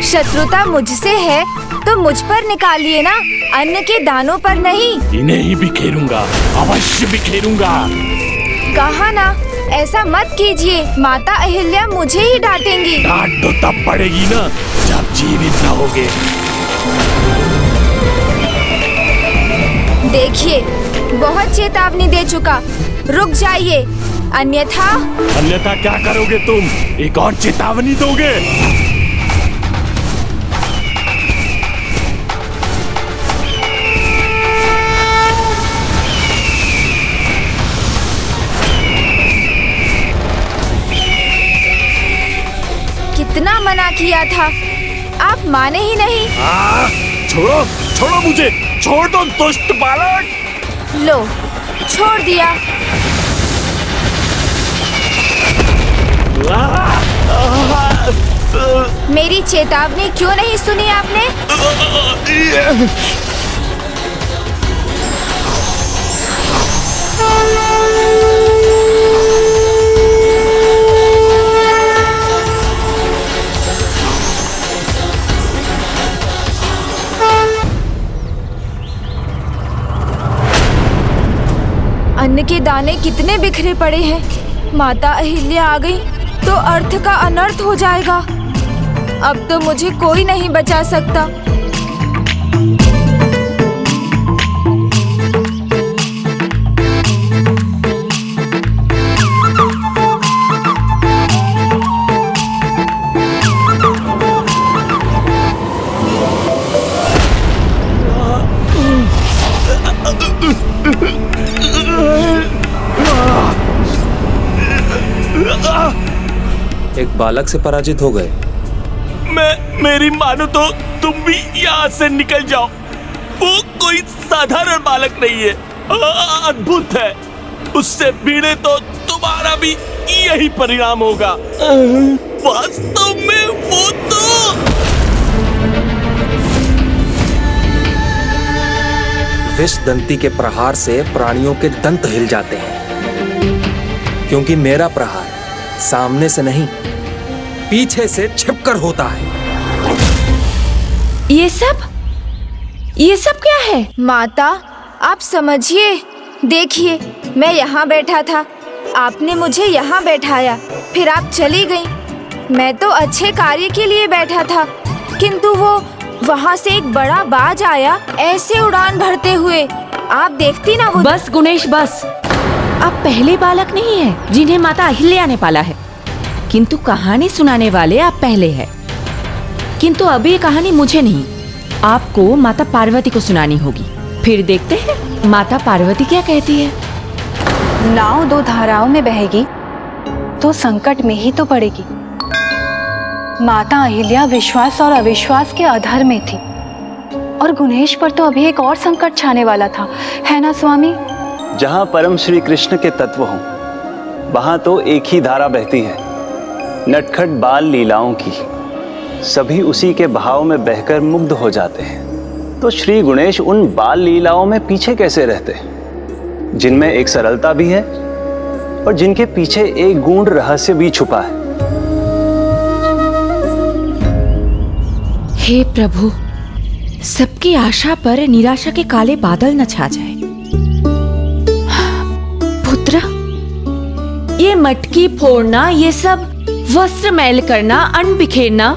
शत्रुता मुझसे है तो मुझ पर निकालिए ना, अन्न के दानों पर नहीं। इन्हें ही बिखेरूंगा, अवश्य बिखेरूंगा। कहा ना, ऐसा मत कीजिए, माता अहिल्या मुझे ही डांटेंगी। डांट तो तब पड़ेगी ना जब जीवित रहोगे। देखिए, बहुत चेतावनी दे चुका, रुक जाइए, अन्यथा क्या करोगे तुम? एक और चेतावनी दोगे? कितना मना किया था, आप माने ही नहीं। छोड़ो, छोड़ो मुझे, छोड़ दो दुष्ट बालक। लो, छोड़ दिया। मेरी चेतावनी क्यों नहीं सुनी आपने? अन्न के दाने कितने बिखरे पड़े हैं। माता अहिल्या आ गई तो अर्थ का अनर्थ हो जाएगा। अब तो मुझे कोई नहीं बचा सकता। एक बालक से पराजित हो गए। मेरी मानो तो तुम भी यहाँ से निकल जाओ। वो कोई साधारण बालक नहीं है, अद्भुत है। उससे भिड़े तो तुम्हारा भी यही परिणाम होगा। वास्तव में वो तो विष दंती के प्रहार से प्राणियों के दंत हिल जाते हैं, क्योंकि मेरा प्रहार सामने से नहीं, पीछे से छिपकर होता है। ये सब क्या है? माता, आप समझिए। देखिए, मैं यहाँ बैठा था, आपने मुझे यहाँ बैठाया, फिर आप चली गई। मैं तो अच्छे कार्य के लिए बैठा था, किंतु वो वहाँ से एक बड़ा बाज आया, ऐसे उड़ान भरते हुए। आप देखती ना वो। बस गुणेश, बस। आप पहले बालक नहीं है जिन्हें माता अहिल्या ने पाला है, किंतु कहानी सुनाने वाले आप पहले हैं। किंतु अब ये कहानी मुझे नहीं, आपको माता पार्वती को सुनानी होगी। फिर देखते हैं माता पार्वती क्या कहती है। नाव दो धाराओं में बहेगी तो संकट में ही तो पड़ेगी। माता अहिल्या विश्वास और अविश्वास के अधर में थी, और गुणेश पर तो अभी एक और संकट छाने वाला था, है ना स्वामी? जहां परम श्री कृष्ण के तत्व हों, वहां तो एक ही धारा बहती है, नटखट बाल लीलाओं की सभी उसी के भाव में बहकर मुग्ध हो जाते हैं। तो श्री गणेश उन बाल लीलाओं में पीछे कैसे रहते, जिनमें एक सरलता भी है और जिनके पीछे एक गूढ़ रहस्य भी छुपा है। हे प्रभु, सबकी आशा पर निराशा के काले बादल न छा जाए। पुत्र, ये मटकी फोड़ना, ये सब वस्त्र मैल करना, अन्न बिखेरना,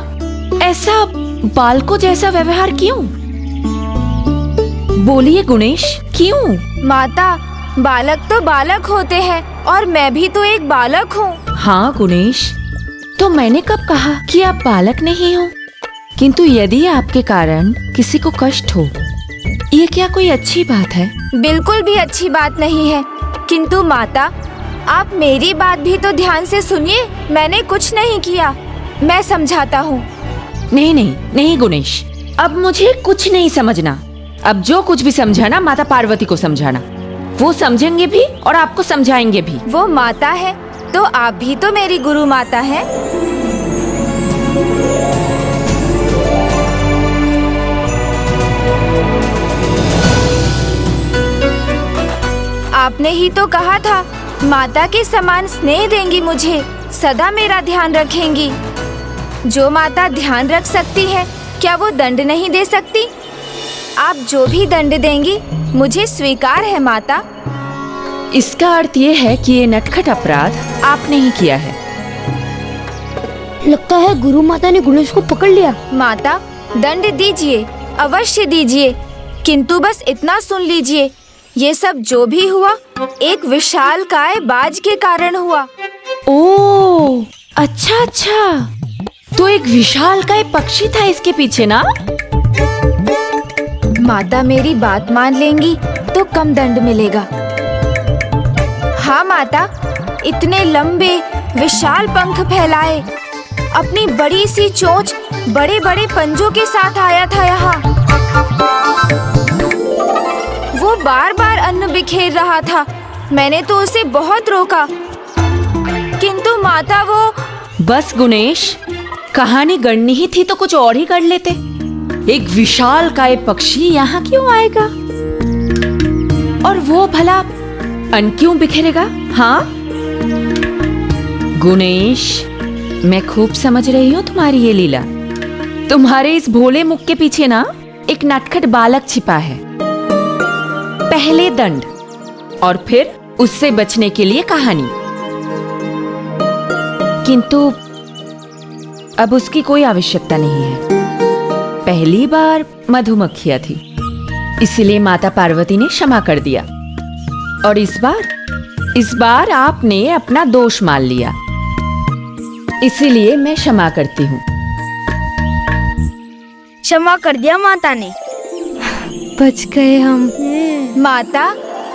ऐसा बालकों जैसा व्यवहार क्यों? बोलिए गुणेश, क्यों? माता, बालक तो बालक होते हैं और मैं भी तो एक बालक हूँ। हाँ गुणेश, तो मैंने कब कहा कि आप बालक नहीं हो? किंतु यदि आपके कारण किसी को कष्ट हो, ये क्या कोई अच्छी बात है? बिल्कुल भी अच्छी बात नहीं है। किंतु माता, आप मेरी बात भी तो ध्यान से सुनिए। मैंने कुछ नहीं किया, मैं समझाता हूँ। नहीं नहीं नहीं गुणेश, अब मुझे कुछ नहीं समझना। अब जो कुछ भी समझाना माता पार्वती को समझाना, वो समझेंगे भी और आपको समझाएंगे भी। वो माता है तो आप भी तो मेरी गुरु माता हैं। आपने ही तो कहा था माता के समान स्नेह देंगी मुझे, सदा मेरा ध्यान रखेंगी। जो माता ध्यान रख सकती है, क्या वो दंड नहीं दे सकती? आप जो भी दंड देंगी मुझे स्वीकार है माता। इसका अर्थ ये है कि ये नटखट अपराध आपने ही किया है। लगता है गुरु माता ने गणेश को पकड़ लिया। माता, दंड दीजिए, अवश्य दीजिए, किंतु बस इतना सुन लीजिए, ये सब जो भी हुआ एक विशालकाय बाज के कारण हुआ। ओह, अच्छा अच्छा, तो एक विशालकाय पक्षी था इसके पीछे ना? माता मेरी बात मान लेंगी तो कम दंड मिलेगा। हाँ माता, इतने लंबे विशाल पंख फैलाए, अपनी बड़ी सी चोंच बड़े बड़े पंजों के साथ आया था यहाँ। वो बार बार अन्न बिखेर रहा था। मैंने तो उसे बहुत रोका, किंतु माता वो... बस गुणेश, कहानी गढ़नी ही थी तो कुछ और ही कर लेते। एक विशालकाय पक्षी यहाँ क्यों आएगा? और वो भला अन्न क्यों बिखेरेगा? हाँ गुणेश, मैं खूब समझ रही हूँ तुम्हारी ये लीला। तुम्हारे इस भोले मुख के पीछे ना एक नटखट बालक छिपा है। पहले दंड और फिर उससे बचने के लिए कहानी। किंतु अब उसकी कोई आवश्यकता नहीं है। पहली बार मधुमक्खियां थी, इसलिए माता पार्वती ने क्षमा कर दिया। और इस बार आपने अपना दोष मान लिया, इसीलिए मैं क्षमा करती हूँ। क्षमा कर दिया माता ने। बच गए हम। माता,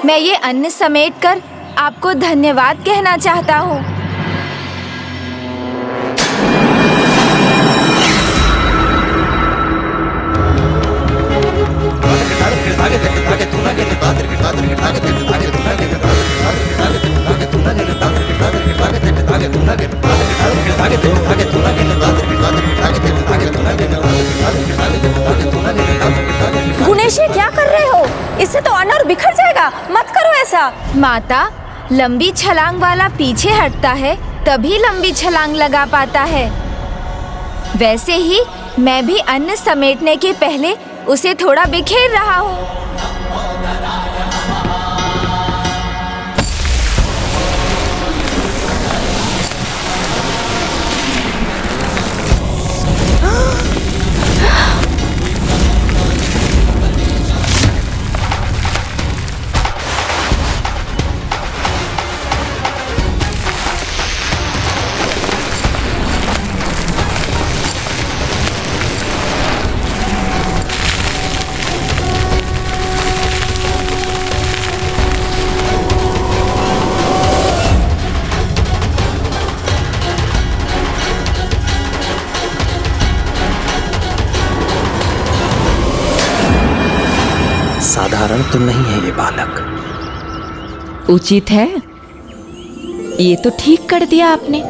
मैं ये अन्न समेटकर आपको धन्यवाद कहना चाहता हूँ। गुणेश, ये क्या कर रहे हो? इससे तो अन्न और बिखर जाएगा, मत करो ऐसा। माता, लंबी छलांग वाला पीछे हटता है तभी लंबी छलांग लगा पाता है। वैसे ही मैं भी अन्न समेटने के पहले उसे थोड़ा बिखेर रहा हूँ। साधारण तो नहीं है ये बालक। उचित है, ये तो ठीक कर दिया आपने।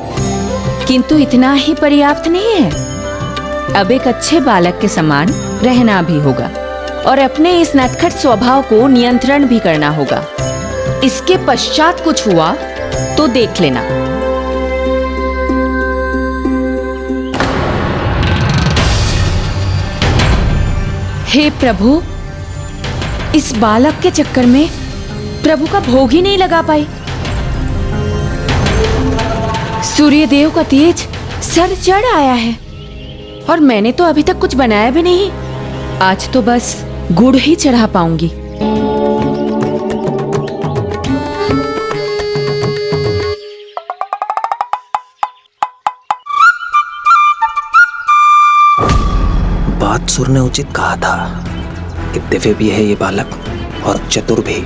किंतु इतना ही पर्याप्त नहीं है। अब एक अच्छे बालक के समान रहना भी होगा और अपने इस नटखट स्वभाव को नियंत्रण भी करना होगा। इसके पश्चात कुछ हुआ तो देख लेना। हे प्रभु, इस बालक के चक्कर में प्रभु का भोग ही नहीं लगा पाई। सूर्यदेव का तेज सर चढ़ आया है और मैंने तो अभी तक कुछ बनाया भी नहीं। आज तो बस गुड़ ही चढ़ा पाऊंगी। बात सुर ने उचित कहा था कि दिव्य भी है ये बालक और चतुर भी,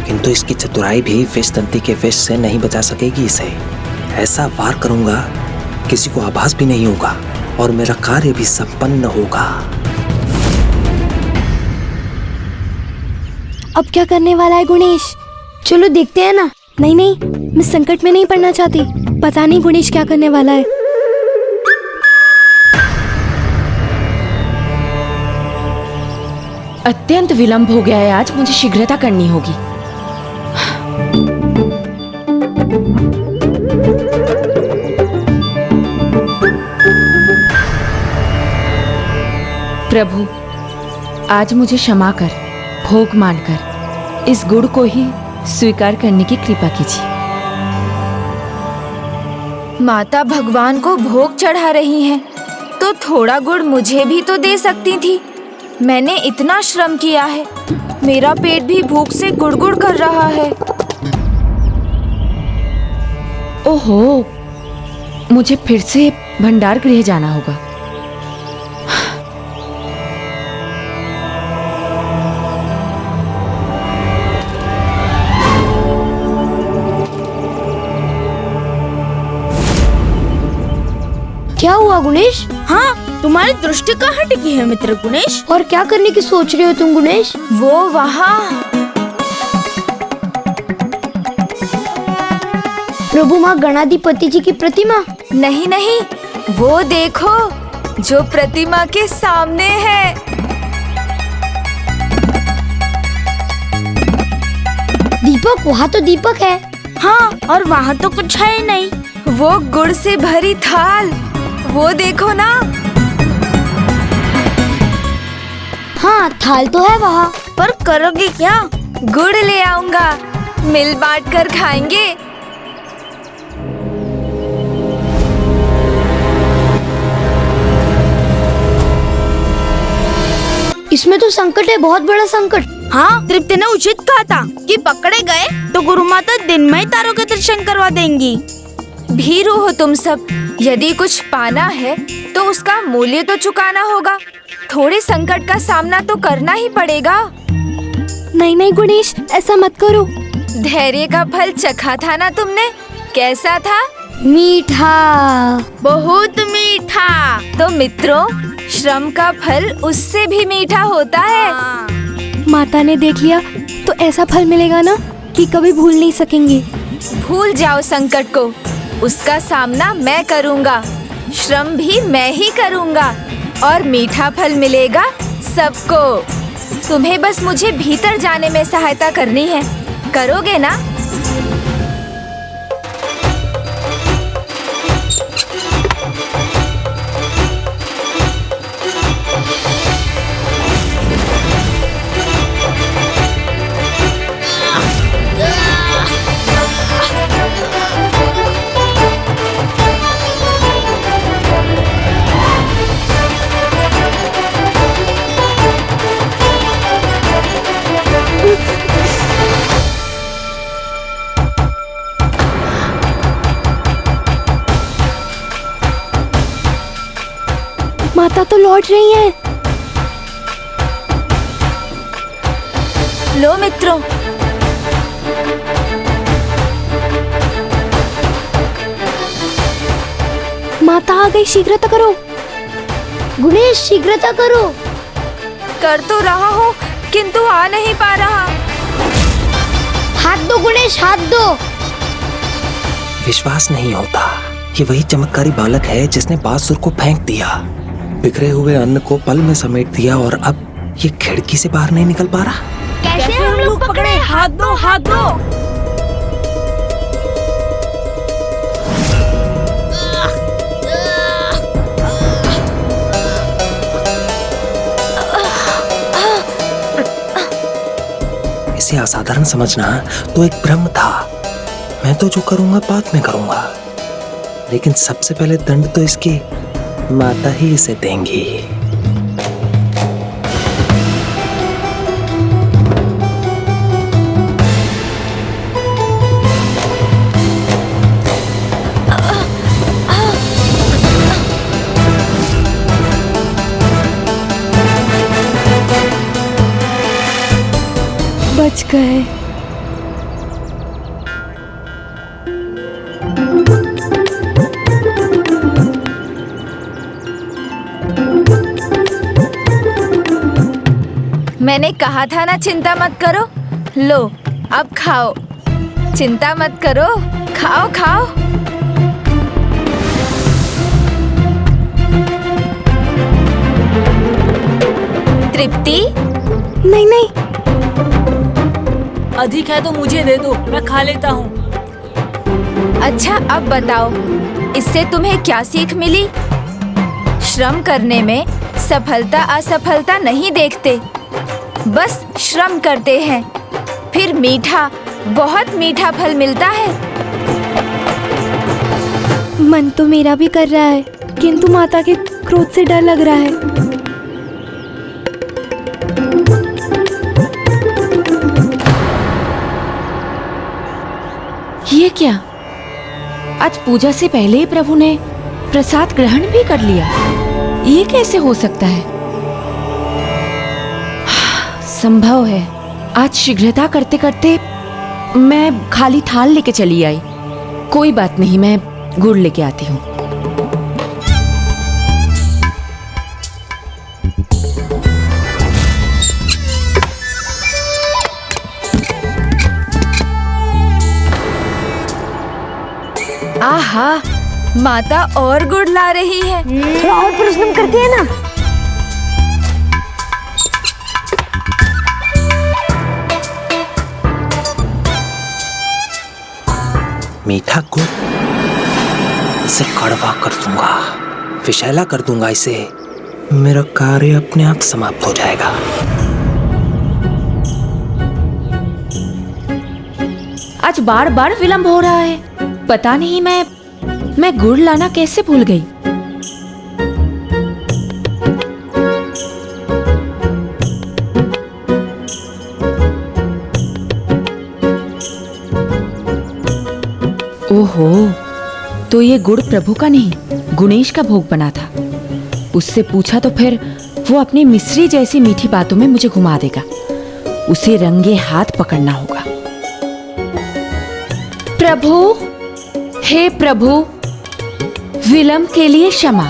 किंतु इसकी चतुराई भी विष तंती के विष से नहीं बचा सकेगी इसे। ऐसा वार करूंगा किसी को आभास भी नहीं होगा और मेरा कार्य भी संपन्न होगा। अब क्या करने वाला है गुणेश? चलो देखते हैं ना। नहीं नहीं, मैं संकट में नहीं पड़ना चाहती। पता नहीं गुणेश क्या करने वाला है। अत्यंत विलंब हो गया है आज, मुझे शीघ्रता करनी होगी। प्रभु, आज मुझे क्षमा कर, भोग मानकर इस गुड़ को ही स्वीकार करने की कृपा कीजिए। माता भगवान को भोग चढ़ा रही हैं, तो थोड़ा गुड़ मुझे भी तो दे सकती थी। मैंने इतना श्रम किया है, मेरा पेट भी भूख से गुड़गुड़ कर रहा है। ओहो, मुझे फिर से भंडार गृह जाना होगा। क्या हुआ गुणेश? हाँ, तुम्हारी दृष्टि कहाँ टिकी है मित्र गुणेश? और क्या करने की सोच रहे हो तुम गुणेश? वो वहाँ प्रभु माँ गणाधिपति जी की प्रतिमा? नहीं नहीं, वो देखो जो प्रतिमा के सामने है। दीपक, वहाँ तो दीपक है। हाँ, और वहाँ तो कुछ है नहीं। वो गुड़ से भरी थाल, वो देखो ना। हाँ, थाल तो है वहाँ, पर करोगे क्या? गुड़ ले आऊंगा, मिल बांट कर खाएंगे। इसमें तो संकट है, बहुत बड़ा संकट। हाँ, तृप्ति ने उचित कहा था कि पकड़े गए तो गुरु माता दिन में ही तारों के दर्शन करवा देंगी। भीरू हो तुम सब, यदि कुछ पाना है तो उसका मूल्य तो चुकाना होगा। थोड़े संकट का सामना तो करना ही पड़ेगा। नहीं नहीं गुणेश, ऐसा मत करो। धैर्य का फल चखा था ना तुमने, कैसा था? मीठा, बहुत मीठा। तो मित्रों, श्रम का फल उससे भी मीठा होता है। माता ने देख लिया तो ऐसा फल मिलेगा ना कि कभी भूल नहीं सकेंगे। भूल जाओ संकट को, उसका सामना मैं करूँगा, श्रम भी मैं ही करूँगा और मीठा फल मिलेगा सबको। तुम्हें बस मुझे भीतर जाने में सहायता करनी है, करोगे ना? माता तो लौट रही हैं। लो मित्रों, माता आ गई, शीघ्रता करो। गुणेश, शीघ्रता करो। कर तो रहा हूँ किंतु आ नहीं पा रहा। हाथ दो गुणेश, हाथ दो। विश्वास नहीं होता ये वही चमत्कारी बालक है जिसने बासुर को फेंक दिया, बिखरे हुए अन्न को पल में समेट दिया और अब ये खिड़की से बाहर नहीं निकल पा रहा। कैसे हम लोग पकड़े? हाथ दो, हाथ दो। इसे असाधारण समझना तो एक भ्रम था। मैं तो जो करूंगा बाद में करूंगा, लेकिन सबसे पहले दंड तो इसकी माता ही इसे देंगी। बच गए। मैंने कहा था ना चिंता मत करो। लो अब खाओ, चिंता मत करो, खाओ खाओ। तृप्ति? नहीं नहीं, अधिक है तो मुझे दे दो, मैं खा लेता हूँ। अच्छा अब बताओ, इससे तुम्हें क्या सीख मिली? श्रम करने में सफलता असफलता नहीं देखते, बस श्रम करते हैं, फिर मीठा, बहुत मीठा फल मिलता है। मन तो मेरा भी कर रहा है, किंतु माता के क्रोध से डर लग रहा है। ये क्या? आज पूजा से पहले ही प्रभु ने प्रसाद ग्रहण भी कर लिया। ये कैसे हो सकता है? संभव है आज शीघ्रता करते करते मैं खाली थाल लेके चली आई। कोई बात नहीं, मैं गुड़ लेके आती हूँ। आहा, माता और गुड़ ला रही है। थोड़ा और परिश्रम करती है ना। मीठा गुड़, इसे कड़वा कर दूंगा, विषैला कर दूंगा इसे। मेरा कार्य अपने आप समाप्त हो जाएगा। आज बार बार विलंब हो रहा है। पता नहीं मैं गुड़ लाना कैसे भूल गई। ओहो, तो ये गुड़ प्रभु का नहीं, गुणेश का भोग बना था। उससे पूछा तो फिर वो अपनी मिश्री जैसी मीठी बातों में मुझे घुमा देगा। उसे रंगे हाथ पकड़ना होगा। प्रभु, हे प्रभु, विलंब के लिए क्षमा।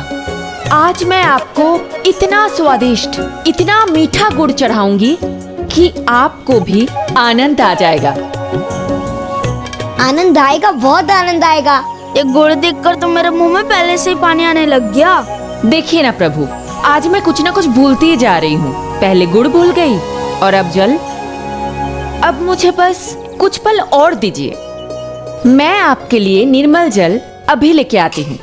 आज मैं आपको इतना स्वादिष्ट, इतना मीठा गुड़ चढ़ाऊंगी कि आपको भी आनंद आ जाएगा। आनंद आएगा, बहुत आनंद आएगा। ये गुड़ देखकर तो मेरे मुंह में पहले से ही पानी आने लग गया। देखिए ना प्रभु, आज मैं कुछ ना कुछ भूलती जा रही हूँ। पहले गुड़ भूल गई और अब जल। अब मुझे बस कुछ पल और दीजिए, मैं आपके लिए निर्मल जल अभी लेके आती हूँ।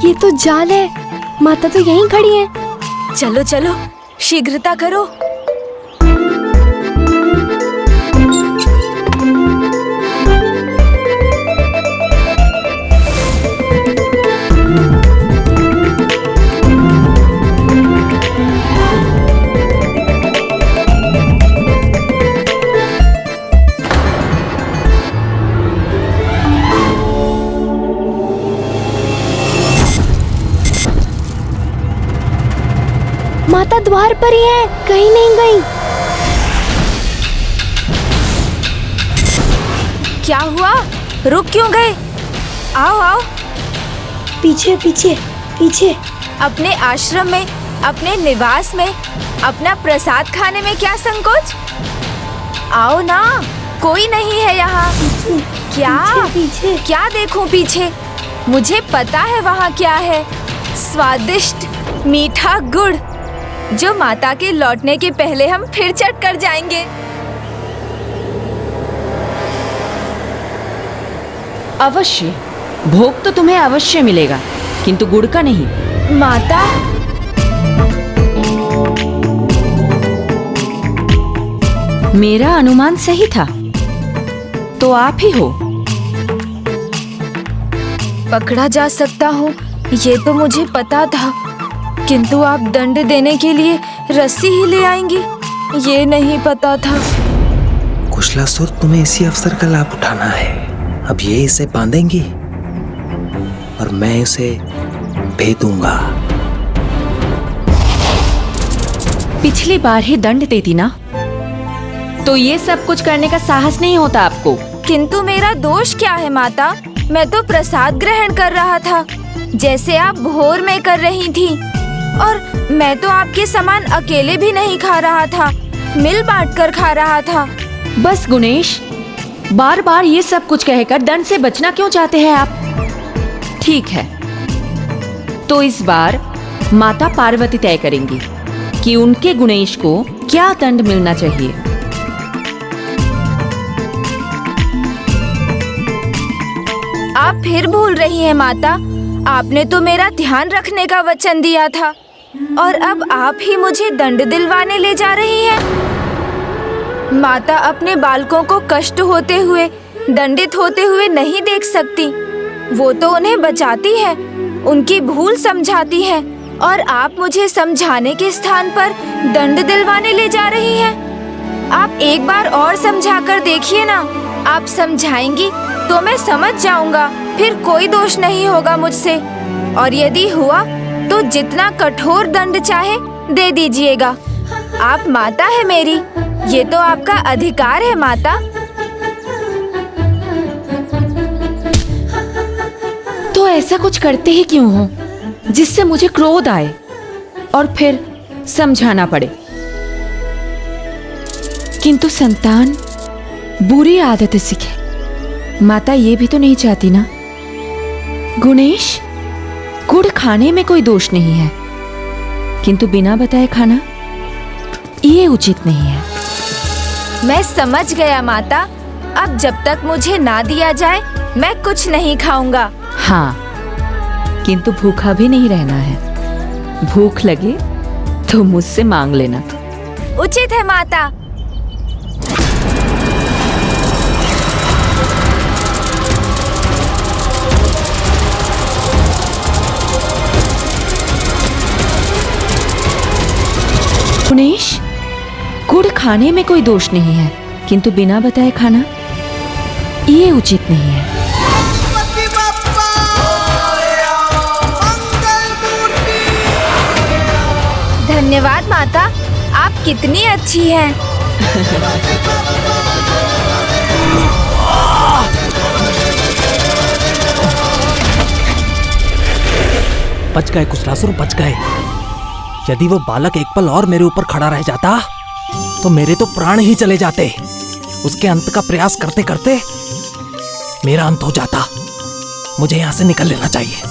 ये तो जाल है, माता तो यहीं खड़ी है। चलो चलो, शीघ्रता करो। माता द्वार पर ही है, कहीं नहीं गई। क्या हुआ? रुक क्यों गए? आओ आओ। पीछे पीछे पीछे। अपने आश्रम में, अपने निवास में अपना प्रसाद खाने में क्या संकोच? आओ ना, कोई नहीं है यहाँ। क्या पीछे। क्या देखूं पीछे? मुझे पता है वहाँ क्या है। स्वादिष्ट मीठा गुड़, जो माता के लौटने के पहले हम फिर चट कर जाएंगे। अवश्य, भोग तो तुम्हें अवश्य मिलेगा, किंतु गुड़ का नहीं। माता, मेरा अनुमान सही था, तो आप ही हो। पकड़ा जा सकता हूँ ये तो मुझे पता था, किंतु आप दंड देने के लिए रस्सी ही ले आएंगी, ये नहीं पता था। कुशलासुर, तुम्हें इसी अवसर का लाभ उठाना है। अब ये इसे बांधेंगी और मैं इसे भेदूंगा। पिछली बार ही दंड देती ना, तो ये सब कुछ करने का साहस नहीं होता आपको। किंतु मेरा दोष क्या है माता? मैं तो प्रसाद ग्रहण कर रहा था, जैसे आप भोर में कर रही थी, और मैं तो आपके समान अकेले भी नहीं खा रहा था, मिल बांट कर खा रहा था। बस गुणेश, बार बार ये सब कुछ कहकर दंड से बचना क्यों चाहते हैं आप? ठीक है, तो इस बार माता पार्वती तय करेंगी कि उनके गुणेश को क्या दंड मिलना चाहिए। आप फिर भूल रही हैं माता, आपने तो मेरा ध्यान रखने का वचन दिया था, और अब आप ही मुझे दंड दिलवाने ले जा रही हैं। माता अपने बालकों को कष्ट होते हुए, दंडित होते हुए नहीं देख सकती। वो तो उन्हें बचाती है, उनकी भूल समझाती है, और आप मुझे समझाने के स्थान पर दंड दिलवाने ले जा रही हैं। आप एक बार और समझा कर देखिए ना। आप समझाएंगी तो मैं समझ जाऊंगा, फिर कोई दोष नहीं होगा मुझसे, और यदि हुआ तो जितना कठोर दंड चाहे दे दीजिएगा। आप माता है मेरी, ये तो आपका अधिकार है माता। तो ऐसा कुछ करते ही क्यों हो जिससे मुझे क्रोध आए और फिर समझाना पड़े? किंतु संतान बुरी आदत सीखे, माता ये भी तो नहीं चाहती ना। गुणेश, गुड़ खाने में कोई दोष नहीं है, किंतु बिना बताए खाना ये उचित नहीं है। मैं समझ गया माता, अब जब तक मुझे ना दिया जाए मैं कुछ नहीं खाऊंगा। हाँ, किंतु भूखा भी नहीं रहना है। भूख लगे तो मुझसे मांग लेना। उचित है माता। गुणेश, गुड़ खाने में कोई दोष नहीं है, किंतु बिना बताए खाना ये उचित नहीं है। धन्यवाद माता, आप कितनी अच्छी हैं। बच गए कुशलासुर, बच गए। यदि वो बालक एक पल और मेरे ऊपर खड़ा रह जाता तो मेरे तो प्राण ही चले जाते। उसके अंत का प्रयास करते करते मेरा अंत हो जाता। मुझे यहाँ से निकल लेना चाहिए।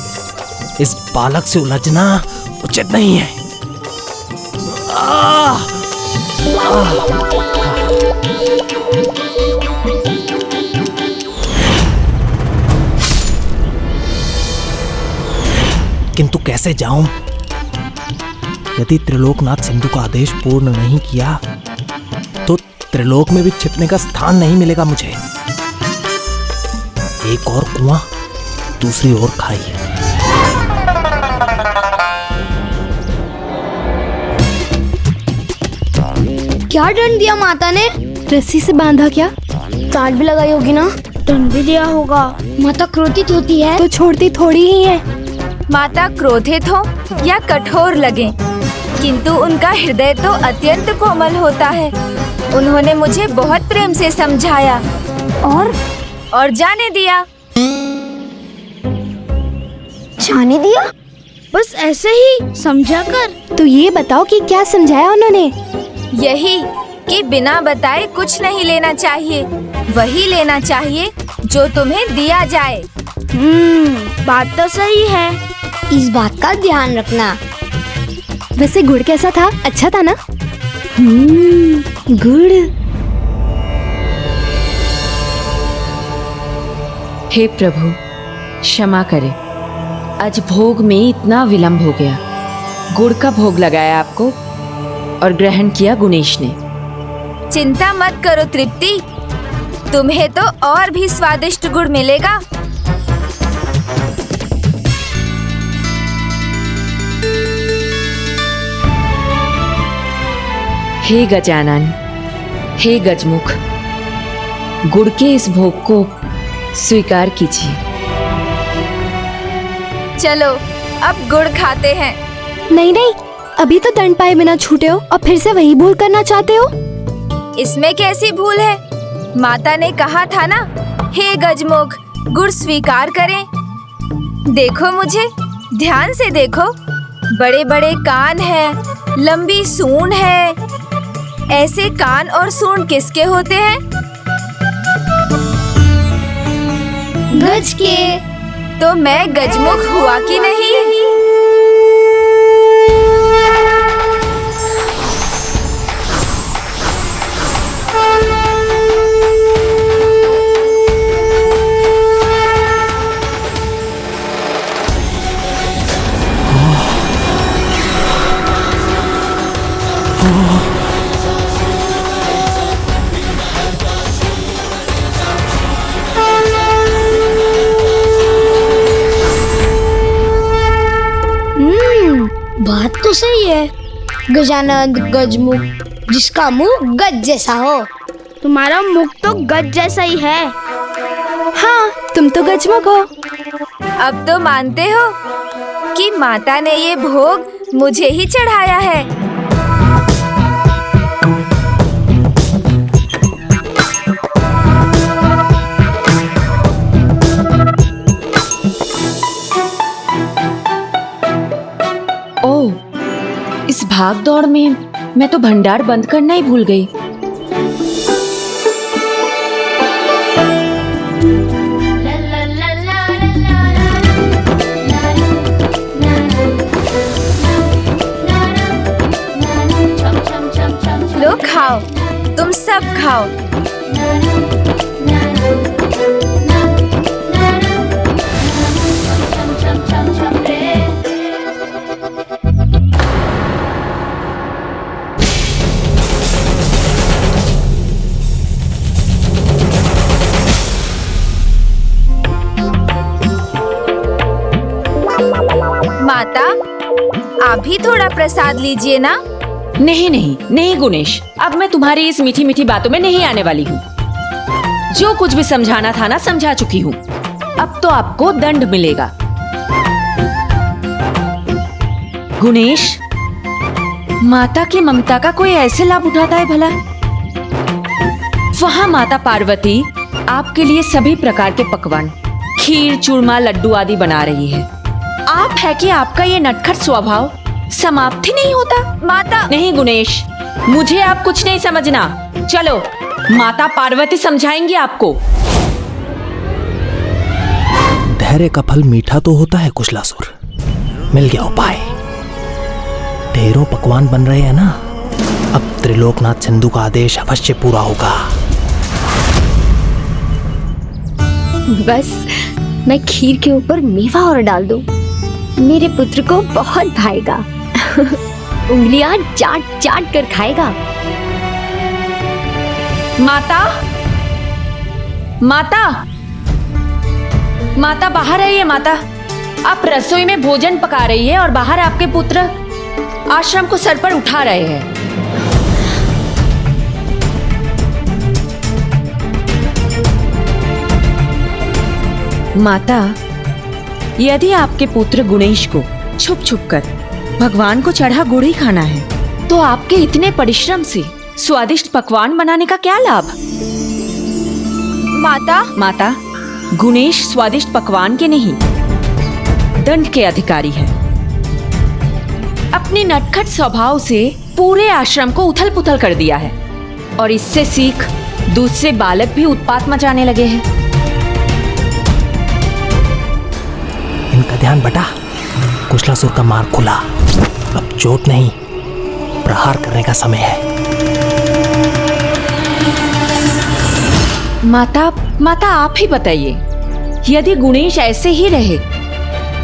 इस बालक से उलझना उचित नहीं है। किंतु कैसे जाऊं? यदि त्रिलोकनाथ सिंधु का आदेश पूर्ण नहीं किया तो त्रिलोक में भी छिपने का स्थान नहीं मिलेगा मुझे। एक और कुआं, दूसरी ओर खाई। क्या दंड दिया माता ने? रस्सी से बांधा क्या? चाट भी लगाई होगी ना? दंड भी दिया होगा। माता क्रोधित होती है तो छोड़ती थोड़ी ही है। माता क्रोधित हो या कठोर लगे, किंतु उनका हृदय तो अत्यंत कोमल होता है। उन्होंने मुझे बहुत प्रेम से समझाया और जाने दिया। समझाने दिया? बस ऐसे ही समझा कर। तो ये बताओ कि क्या समझाया उन्होंने? यही कि बिना बताए कुछ नहीं लेना चाहिए, वही लेना चाहिए जो तुम्हें दिया जाए। बात तो सही है। इस बात का ध्यान रखना। वैसे गुड़ कैसा था? अच्छा था ना? गुड़। हे प्रभु, क्षमा करें, आज भोग में इतना विलंब हो गया। गुड़ का भोग लगाया आपको और ग्रहण किया गुणेश ने। चिंता मत करो तृप्ति, तुम्हें तो और भी स्वादिष्ट गुड़ मिलेगा। हे गजानन, हे गजमुख, गुड़ के इस भोग को स्वीकार कीजिए। चलो अब गुड़ खाते हैं। नहीं नहीं, अभी तो दंड पाए बिना छूटे हो और फिर से वही भूल करना चाहते हो। इसमें कैसी भूल है? माता ने कहा था ना, हे गजमुख गुड़ स्वीकार करें। देखो मुझे, ध्यान से देखो, बड़े बड़े कान हैं, लंबी सूंड है। ऐसे कान और सूंड किसके होते हैं? गज के। तो मैं गजमुख हुआ कि नहीं? बात तो सही है। गजानन गजमुख, जिसका मुंह गज जैसा हो। तुम्हारा मुख तो गज जैसा ही है। हाँ, तुम तो गजमुख हो। अब तो मानते हो कि माता ने ये भोग मुझे ही चढ़ाया है। ओह, इस भाग दौड़ में मैं तो भंडार बंद करना ही भूल गई। लो खाओ, तुम सब खाओ। माता, आप भी थोड़ा प्रसाद लीजिए ना। नहीं नहीं नहीं गुणेश, अब मैं तुम्हारी इस मीठी मीठी बातों में नहीं आने वाली हूँ। जो कुछ भी समझाना था ना, समझा चुकी हूँ। अब तो आपको दंड मिलेगा। गुणेश, माता की ममता का कोई ऐसे लाभ उठाता है भला? वहाँ माता पार्वती आपके लिए सभी प्रकार के पकवान, खीर, चूरमा, लड्डू आदि बना रही है। आप है कि आपका ये नटखट स्वभाव समाप्त ही नहीं होता? माता। नहीं गुणेश, मुझे आप कुछ नहीं समझना। चलो, माता पार्वती समझाएंगी आपको। धैर्य का फल मीठा तो होता है कुशलासुर। मिल गया उपाय। ढेरों पकवान बन रहे हैं ना, अब त्रिलोकनाथ सिंधु का आदेश अवश्य पूरा होगा। बस मैं खीर के ऊपर मेवा और डाल दूं, मेरे पुत्र को बहुत भाएगा। उंगलियां चाट चाट कर खाएगा। माता, माता, माता बाहर आइए। माता, आप रसोई में भोजन पका रही है और बाहर आपके पुत्र आश्रम को सर पर उठा रहे हैं। माता, यदि आपके पुत्र गुणेश को छुप छुप कर भगवान को चढ़ा गुड़ ही खाना है, तो आपके इतने परिश्रम से स्वादिष्ट पकवान बनाने का क्या लाभ? माता, माता, गुणेश स्वादिष्ट पकवान के नहीं, दंड के अधिकारी हैं। अपने नटखट स्वभाव से पूरे आश्रम को उथल पुथल कर दिया है और इससे सीख दूसरे बालक भी उत्पात मचाने लगे हैं। इनका ध्यान बटा, कुशलासुर का मार खुला। अब चोट नहीं, प्रहार करने का समय है। माता आप ही बताइए, यदि गुणेश ऐसे ही रहे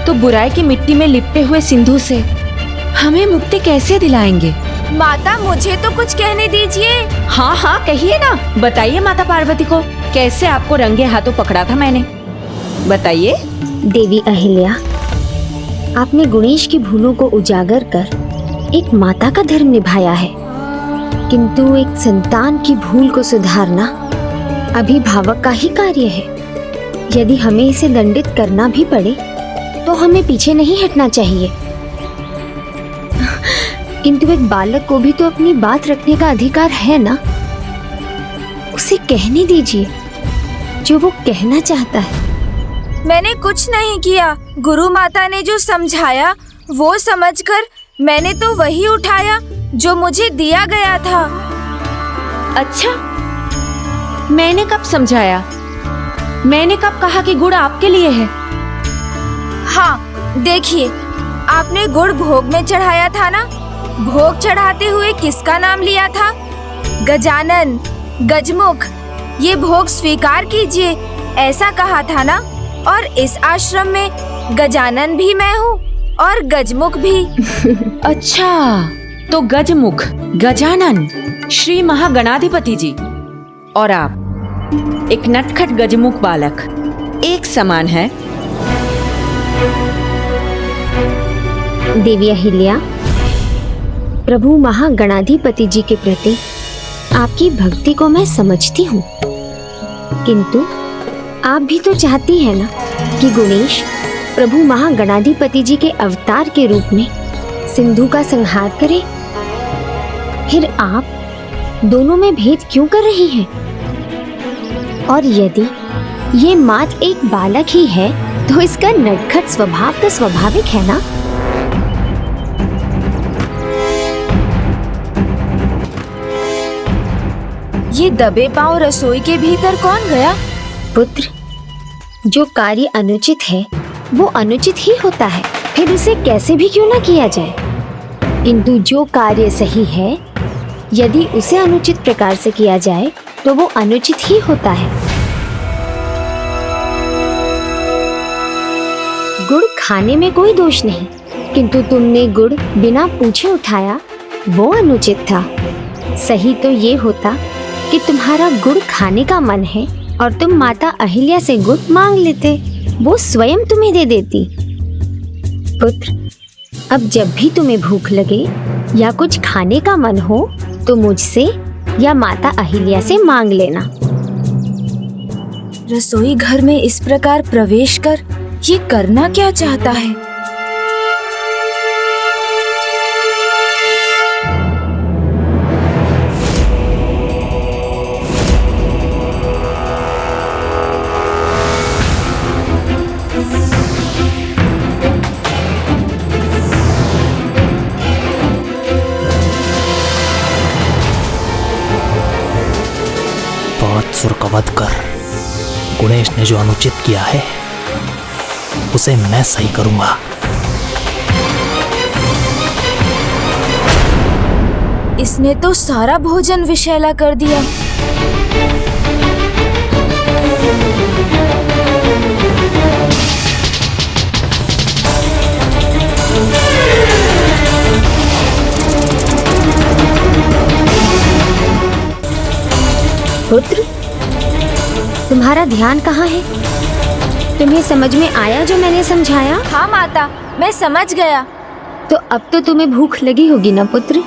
तो बुराई की मिट्टी में लिपटे हुए सिंधु से हमें मुक्ति कैसे दिलाएंगे? माता मुझे तो कुछ कहने दीजिए। हाँ हाँ कहिए ना, बताइए माता पार्वती को, कैसे आपको रंगे हाथों पकड़ा था मैंने, बताइए। देवी अहिल्या, आपने गुणेश की भूलों को उजागर कर एक माता का धर्म निभाया है, किंतु एक संतान की भूल को सुधारना अभिभावक का ही कार्य है। यदि हमें इसे दंडित करना भी पड़े तो हमें पीछे नहीं हटना चाहिए। किंतु एक बालक को भी तो अपनी बात रखने का अधिकार है ना, उसे कहने दीजिए जो वो कहना चाहता है। मैंने कुछ नहीं किया, गुरु माता ने जो समझाया वो समझकर मैंने तो वही उठाया जो मुझे दिया गया था। अच्छा, मैंने कब समझाया? मैंने कब कहा कि गुड़ आपके लिए है? हाँ देखिए, आपने गुड़ भोग में चढ़ाया था ना, भोग चढ़ाते हुए किसका नाम लिया था? गजानन, गजमुख, ये भोग स्वीकार कीजिए, ऐसा कहा था ना। और इस आश्रम में गजानन भी मैं हूँ और गजमुख भी। अच्छा, तो गजमुख, गजानन, श्री महागणाधिपति जी और आप एक नटखट गजमुख बालक एक समान है। देवी अहिल्या, प्रभु महागणाधिपति जी के प्रति आपकी भक्ति को मैं समझती हूँ, किंतु आप भी तो चाहती हैं ना कि गुणेश प्रभु महागणाधिपति जी के अवतार के रूप में सिंधु का संहार करे। फिर आप दोनों में भेद क्यों कर रही हैं? और यदि ये मात्र एक बालक ही है तो इसका नटखट स्वभाव तो स्वाभाविक है ना। ये दबे पांव रसोई के भीतर कौन गया? पुत्र, जो कार्य अनुचित है वो अनुचित ही होता है, फिर उसे कैसे भी क्यों ना किया जाए। किंतु जो कार्य सही है, यदि उसे अनुचित प्रकार से किया जाए तो वो अनुचित ही होता है। गुड़ खाने में कोई दोष नहीं, किंतु तुमने गुड़ बिना पूछे उठाया, वो अनुचित था। सही तो ये होता कि तुम्हारा गुड़ खाने का मन है और तुम माता अहिल्या से गुड़ मांग लेते, वो स्वयं तुम्हें दे देती। पुत्र, अब जब भी तुम्हें भूख लगे या कुछ खाने का मन हो तो मुझसे या माता अहिल्या से मांग लेना। रसोई घर में इस प्रकार प्रवेश कर ये करना क्या चाहता है? सुर का वध कर गुणेश ने जो अनुचित किया है उसे मैं सही करूंगा। इसने तो सारा भोजन विषैला कर दिया। पुत्र, तुम्हारा ध्यान कहाँ है? तुम्हें समझ में आया जो मैंने समझाया? हाँ माता, मैं समझ गया। तो अब तो तुम्हें भूख लगी होगी ना पुत्र?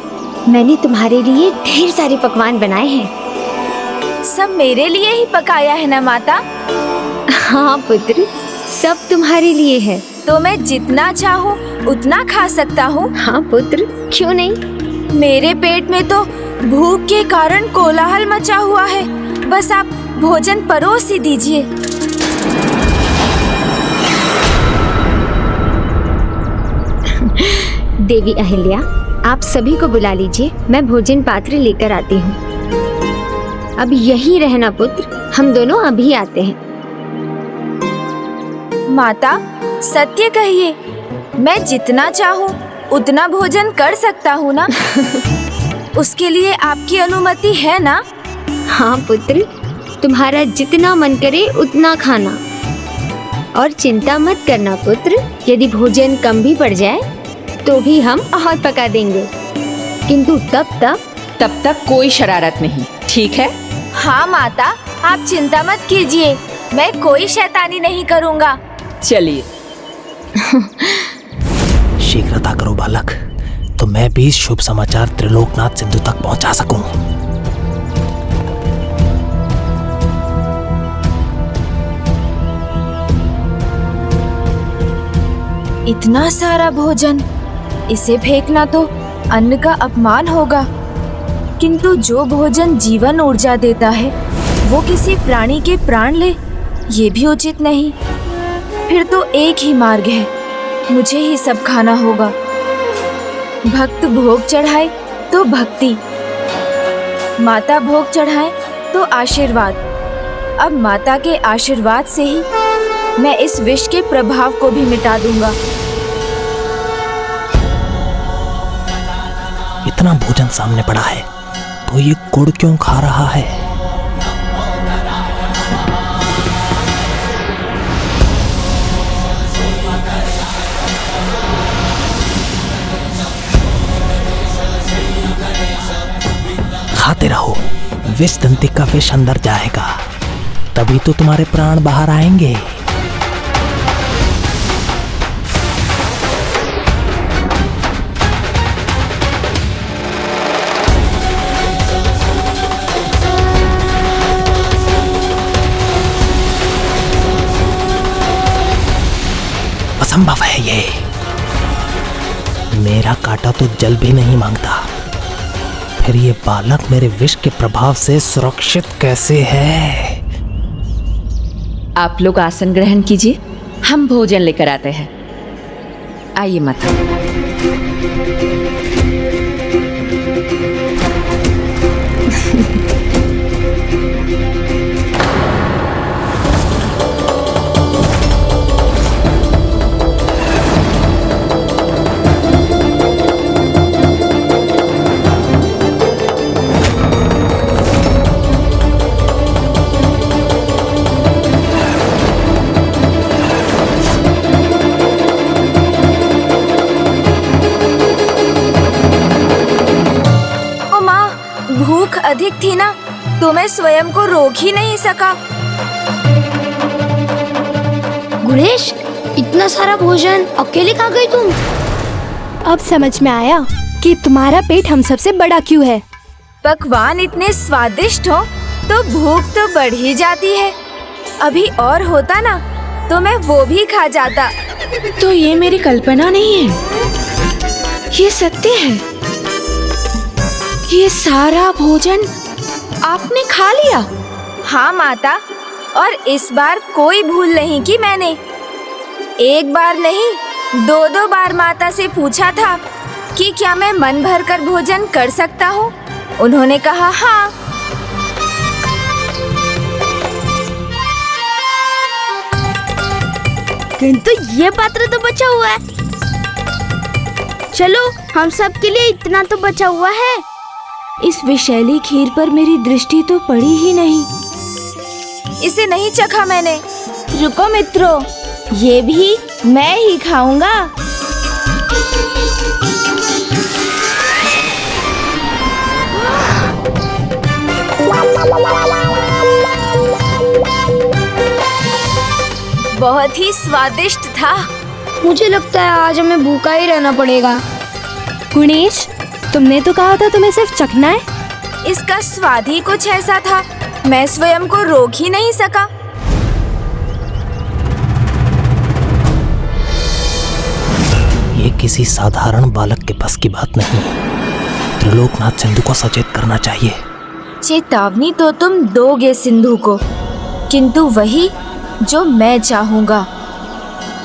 मैंने तुम्हारे लिए ढेर सारे पकवान बनाए हैं। सब मेरे लिए ही पकाया है ना माता? हाँ पुत्र, सब तुम्हारे लिए है। तो मैं जितना चाहूँ उतना खा सकता हूँ? हाँ पुत्र, क्यों नहीं। मेरे पेट में तो भूख के कारण कोलाहल मचा हुआ है। बस आप भोजन परोस ही दीजिए। देवी अहिल्या, आप सभी को बुला लीजिए, मैं भोजन पात्र लेकर आती हूँ। अब यही रहना पुत्र, हम दोनों अभी आते हैं। माता, सत्य कहिए, मैं जितना चाहूँ उतना भोजन कर सकता हूँ ना? उसके लिए आपकी अनुमति है ना? हाँ पुत्र, तुम्हारा जितना मन करे उतना खाना। और चिंता मत करना पुत्र, यदि भोजन कम भी पड़ जाए तो भी हम और पका देंगे, किंतु तब तक कोई शरारत नहीं, ठीक है? हाँ माता, आप चिंता मत कीजिए, मैं कोई शैतानी नहीं करूँगा। चलिए। शीघ्रता करो बालक, तो मैं भी इस शुभ समाचार त्रिलोकनाथ सिंधु तक पहुंचा सकूं। इतना सारा भोजन, इसे फेंकना तो अन्न का अपमान होगा, किंतु जो भोजन जीवन ऊर्जा देता है वो किसी प्राणी के प्राण ले, ये भी उचित नहीं। फिर तो एक ही मार्ग है, मुझे ही सब खाना होगा। भक्त भोग चढ़ाए तो भक्ति, माता भोग चढ़ाए तो आशीर्वाद। अब माता के आशीर्वाद से ही मैं इस विष के प्रभाव को भी मिटा दूंगा। इतना भोजन सामने पड़ा है तो ये गुड़ क्यों खा रहा है? खाते रहो, विष दंती का विष अंदर जाएगा, तभी तो तुम्हारे प्राण बाहर आएंगे। असंभव है ये, मेरा कांटा तो जल भी नहीं मांगता, फिर ये बालक मेरे विष के प्रभाव से सुरक्षित कैसे है? आप लोग आसन ग्रहण कीजिए, हम भोजन लेकर आते हैं। आइए माता। अधिक थी ना, तो मैं स्वयं को रोक ही नहीं सका। गुणेश, इतना सारा भोजन अकेले खा गई तुम? अब समझ में आया कि तुम्हारा पेट हम सबसे बड़ा क्यों है। पकवान इतने स्वादिष्ट हो तो भूख तो बढ़ ही जाती है। अभी और होता ना तो मैं वो भी खा जाता। तो ये मेरी कल्पना नहीं है, ये सत्य है। ये सारा भोजन आपने खा लिया? हाँ माता, और इस बार कोई भूल नहीं की मैंने। एक बार नहीं, 2 बार माता से पूछा था कि क्या मैं मन भर कर भोजन कर सकता हूँ। उन्होंने कहा हाँ। किंतु ये पात्र तो बचा हुआ है। चलो, हम सब के लिए इतना तो बचा हुआ है। इस विषैली खीर पर मेरी दृष्टि तो पड़ी ही नहीं। इसे नहीं चखा मैंने। रुको मित्रों, ये भी मैं ही खाऊंगा। बहुत ही स्वादिष्ट था। मुझे लगता है आज हमें भूखा ही रहना पड़ेगा। गुणेश, तुमने तो कहा था तुम्हें सिर्फ चखना है। इसका स्वाद ही कुछ ऐसा था, मैं स्वयं को रोक ही नहीं सका। ये किसी साधारण बालक के बस की बात नहीं। त्रिलोकनाथ सिंधु को सचेत करना चाहिए। चेतावनी तो तुम दोगे सिंधु को, किंतु वही जो मैं चाहूंगा,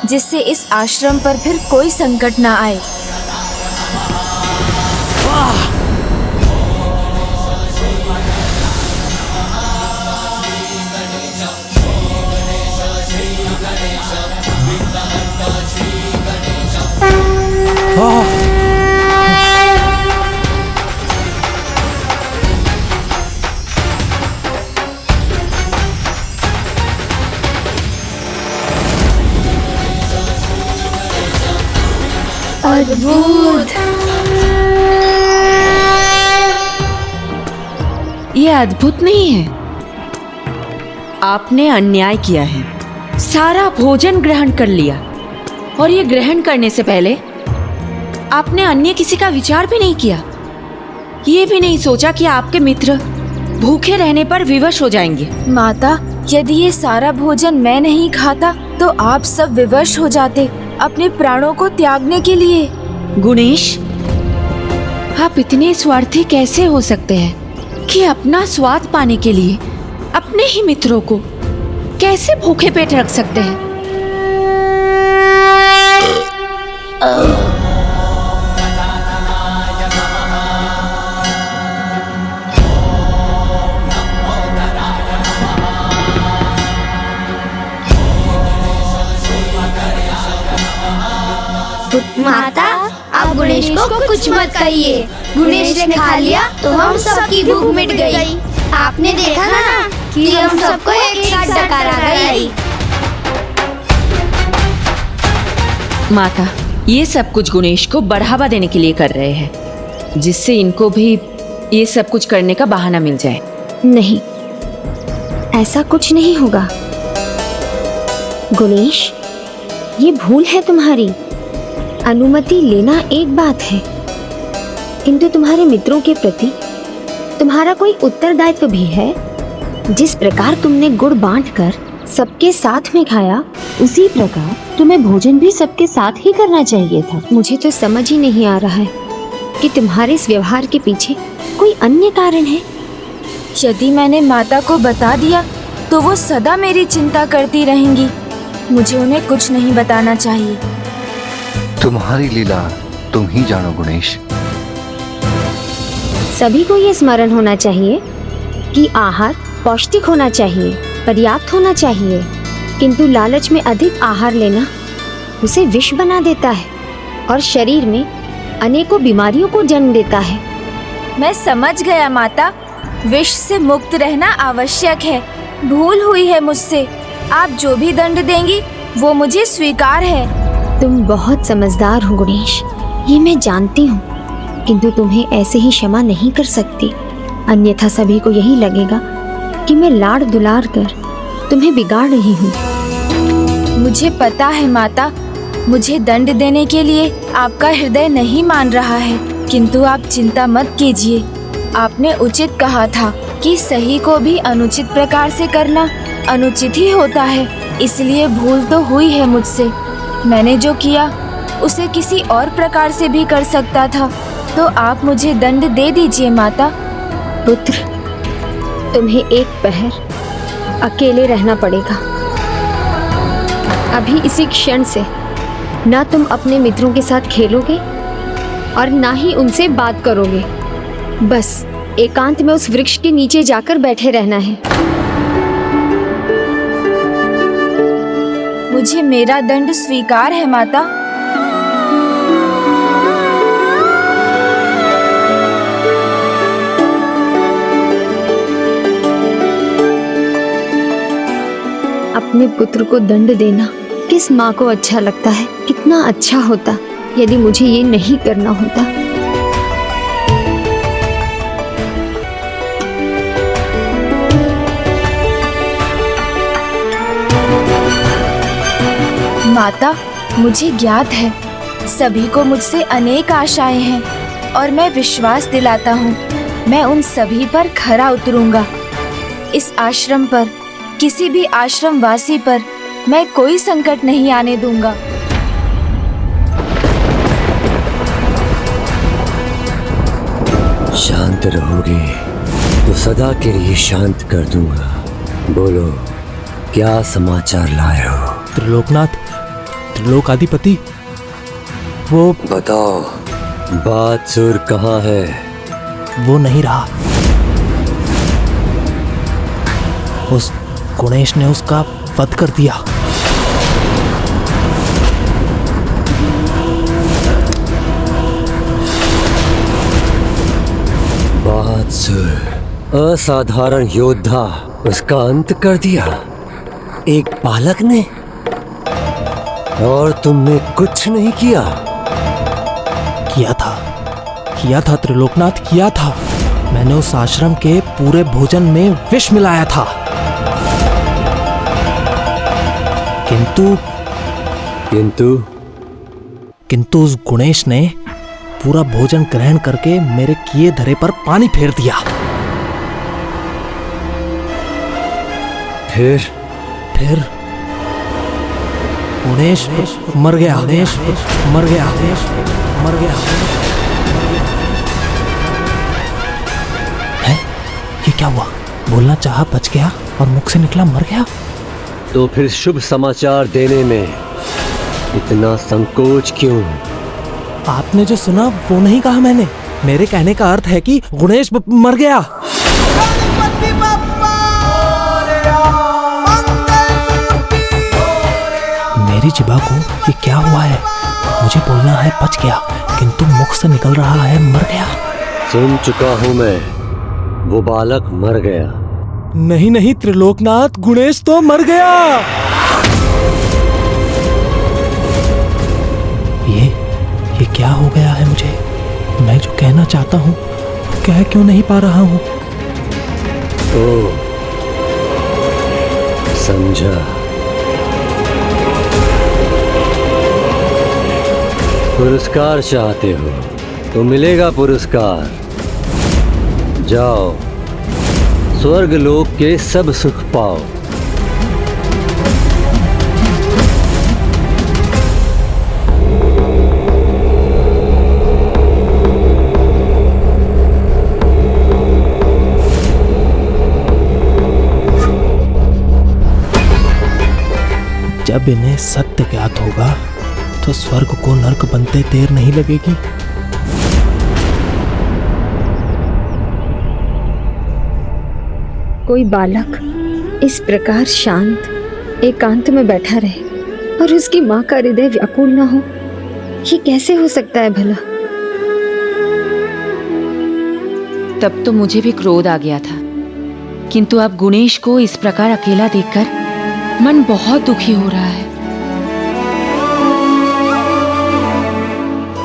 जिससे इस आश्रम पर फिर कोई संकट ना आए। अद्भुत। ये अद्भुत नहीं है। आपने अन्याय किया है, सारा भोजन ग्रहण कर लिया और ये ग्रहण करने से पहले आपने अन्य किसी का विचार भी नहीं किया। ये भी नहीं सोचा कि आपके मित्र भूखे रहने पर विवश हो जाएंगे। माता, यदि ये सारा भोजन मैं नहीं खाता तो आप सब विवश हो जाते अपने प्राणों को त्यागने के लिए। गुणेश, आप इतने स्वार्थी कैसे हो सकते हैं कि अपना स्वाद पाने के लिए अपने ही मित्रों को कैसे भूखे पेट रख सकते हैं? माता, आप गणेश को कुछ मत कहिए। गणेश ने खा लिया तो हम सबकी भूख मिट गई। आपने देखा ना कि हम सबको एक साथ डकार आ गई। माता, ये सब कुछ गुणेश को बढ़ावा देने के लिए कर रहे हैं, जिससे इनको भी ये सब कुछ करने का बहाना मिल जाए। नहीं, ऐसा कुछ नहीं होगा। गुणेश, ये भूल है तुम्हारी। अनुमति लेना एक बात है, किंतु तुम्हारे मित्रों के प्रति तुम्हारा कोई उत्तरदायित्व भी है। जिस प्रकार तुमने गुड़ बांटकर सबके साथ में खाया, उसी प्रकार तुम्हें भोजन भी सबके साथ ही करना चाहिए था। मुझे तो समझ ही नहीं आ रहा है कि तुम्हारे इस व्यवहार के पीछे कोई अन्य कारण है। यदि मैंने माता को बता दिया तो वो सदा मेरी चिंता करती रहेंगी। मुझे उन्हें कुछ नहीं बताना चाहिए। तुम्हारी लीला तुम ही जानो गुणेश। सभी को ये स्मरण होना चाहिए कि आहार पौष्टिक होना चाहिए, पर्याप्त होना चाहिए, किंतु लालच में अधिक आहार लेना उसे विष बना देता है और शरीर में अनेकों बीमारियों को जन्म देता है। मैं समझ गया माता, विष से मुक्त रहना आवश्यक है। भूल हुई है मुझसे। आप जो भी दंड देंगी वो मुझे स्वीकार है। तुम बहुत समझदार हो गुणेश, ये मैं जानती हूँ, किंतु तुम्हें ऐसे ही क्षमा नहीं कर सकती। अन्यथा सभी को यही लगेगा कि मैं लाड़ दुलार कर तुम्हें बिगाड़ रही हूँ। मुझे पता है माता, मुझे दंड देने के लिए आपका हृदय नहीं मान रहा है, किंतु आप चिंता मत कीजिए। आपने उचित कहा था कि सही को भी अनुचित प्रकार से करना अनुचित ही होता है। इसलिए भूल तो हुई है मुझसे। मैंने जो किया उसे किसी और प्रकार से भी कर सकता था, तो आप मुझे दंड दे दीजिए माता। पुत्र, तुम्हें एक पहर अकेले रहना पड़ेगा। अभी इसी क्षण से ना तुम अपने मित्रों के साथ खेलोगे और ना ही उनसे बात करोगे। बस एकांत में उस वृक्ष के नीचे जाकर बैठे रहना है। मुझे मेरा दंड स्वीकार है माता। अपने पुत्र को दंड देना किस माँ को अच्छा लगता है? कितना अच्छा होता यदि मुझे ये नहीं करना होता। माता, मुझे ज्ञात है सभी को मुझसे अनेक आशाएं हैं और मैं विश्वास दिलाता हूँ मैं उन सभी पर खरा उतरूंगा। इस आश्रम पर, किसी भी आश्रम वासी पर मैं कोई संकट नहीं आने दूंगा। शांत रहोगे तो सदा के लिए शांत कर दूंगा। बोलो, क्या समाचार लाए हो? त्रिलोकनाथ, त्रिलोकाधिपति, वो बताओ, बादसुर कहाँ है? वो नहीं रहा। उस गुणेश ने उसका वध कर दिया। बादसुर, असाधारण योद्धा, उसका अंत कर दिया एक बालक ने, और तुमने कुछ नहीं किया। किया था त्रिलोकनाथ, किया था। मैंने उस आश्रम के पूरे भोजन में विष मिलाया था, किंतु उस गुणेश ने पूरा भोजन ग्रहण करके मेरे किए धरे पर पानी फेर दिया। फिर गुणेश मर गया। है? ये क्या हुआ? बोलना चाहा, बच गया, और मुख से निकला मर गया। तो फिर शुभ समाचार देने में इतना संकोच क्यों? आपने जो सुना वो नहीं कहा मैंने। मेरे कहने का अर्थ है कि गुणेश मर गया। मेरी जिभा को ये क्या हुआ है? मुझे बोलना है बच गया, किंतु मुख से निकल रहा है मर गया। सुन चुका हूं मैं, वो बालक मर गया। नहीं त्रिलोकनाथ, गुणेश तो मर गया। ये क्या हो गया है मुझे? मैं जो कहना चाहता हूँ कह क्यों नहीं पा रहा हूँ? ओ, समझा। पुरस्कार चाहते हो तो मिलेगा पुरस्कार। जाओ, स्वर्ग लोक के सब सुख पाओ। जब इन्हें सत्य ज्ञात होगा तो स्वर्ग को नर्क बनते देर नहीं लगेगी। कोई बालक इस प्रकार शांत एकांत में बैठा रहे और उसकी माँ का हृदय व्याकुल ना हो, ये कैसे हो सकता है भला? तब तो मुझे भी क्रोध आ गया था, किंतु अब गुणेश को इस प्रकार अकेला देखकर मन बहुत दुखी हो रहा है।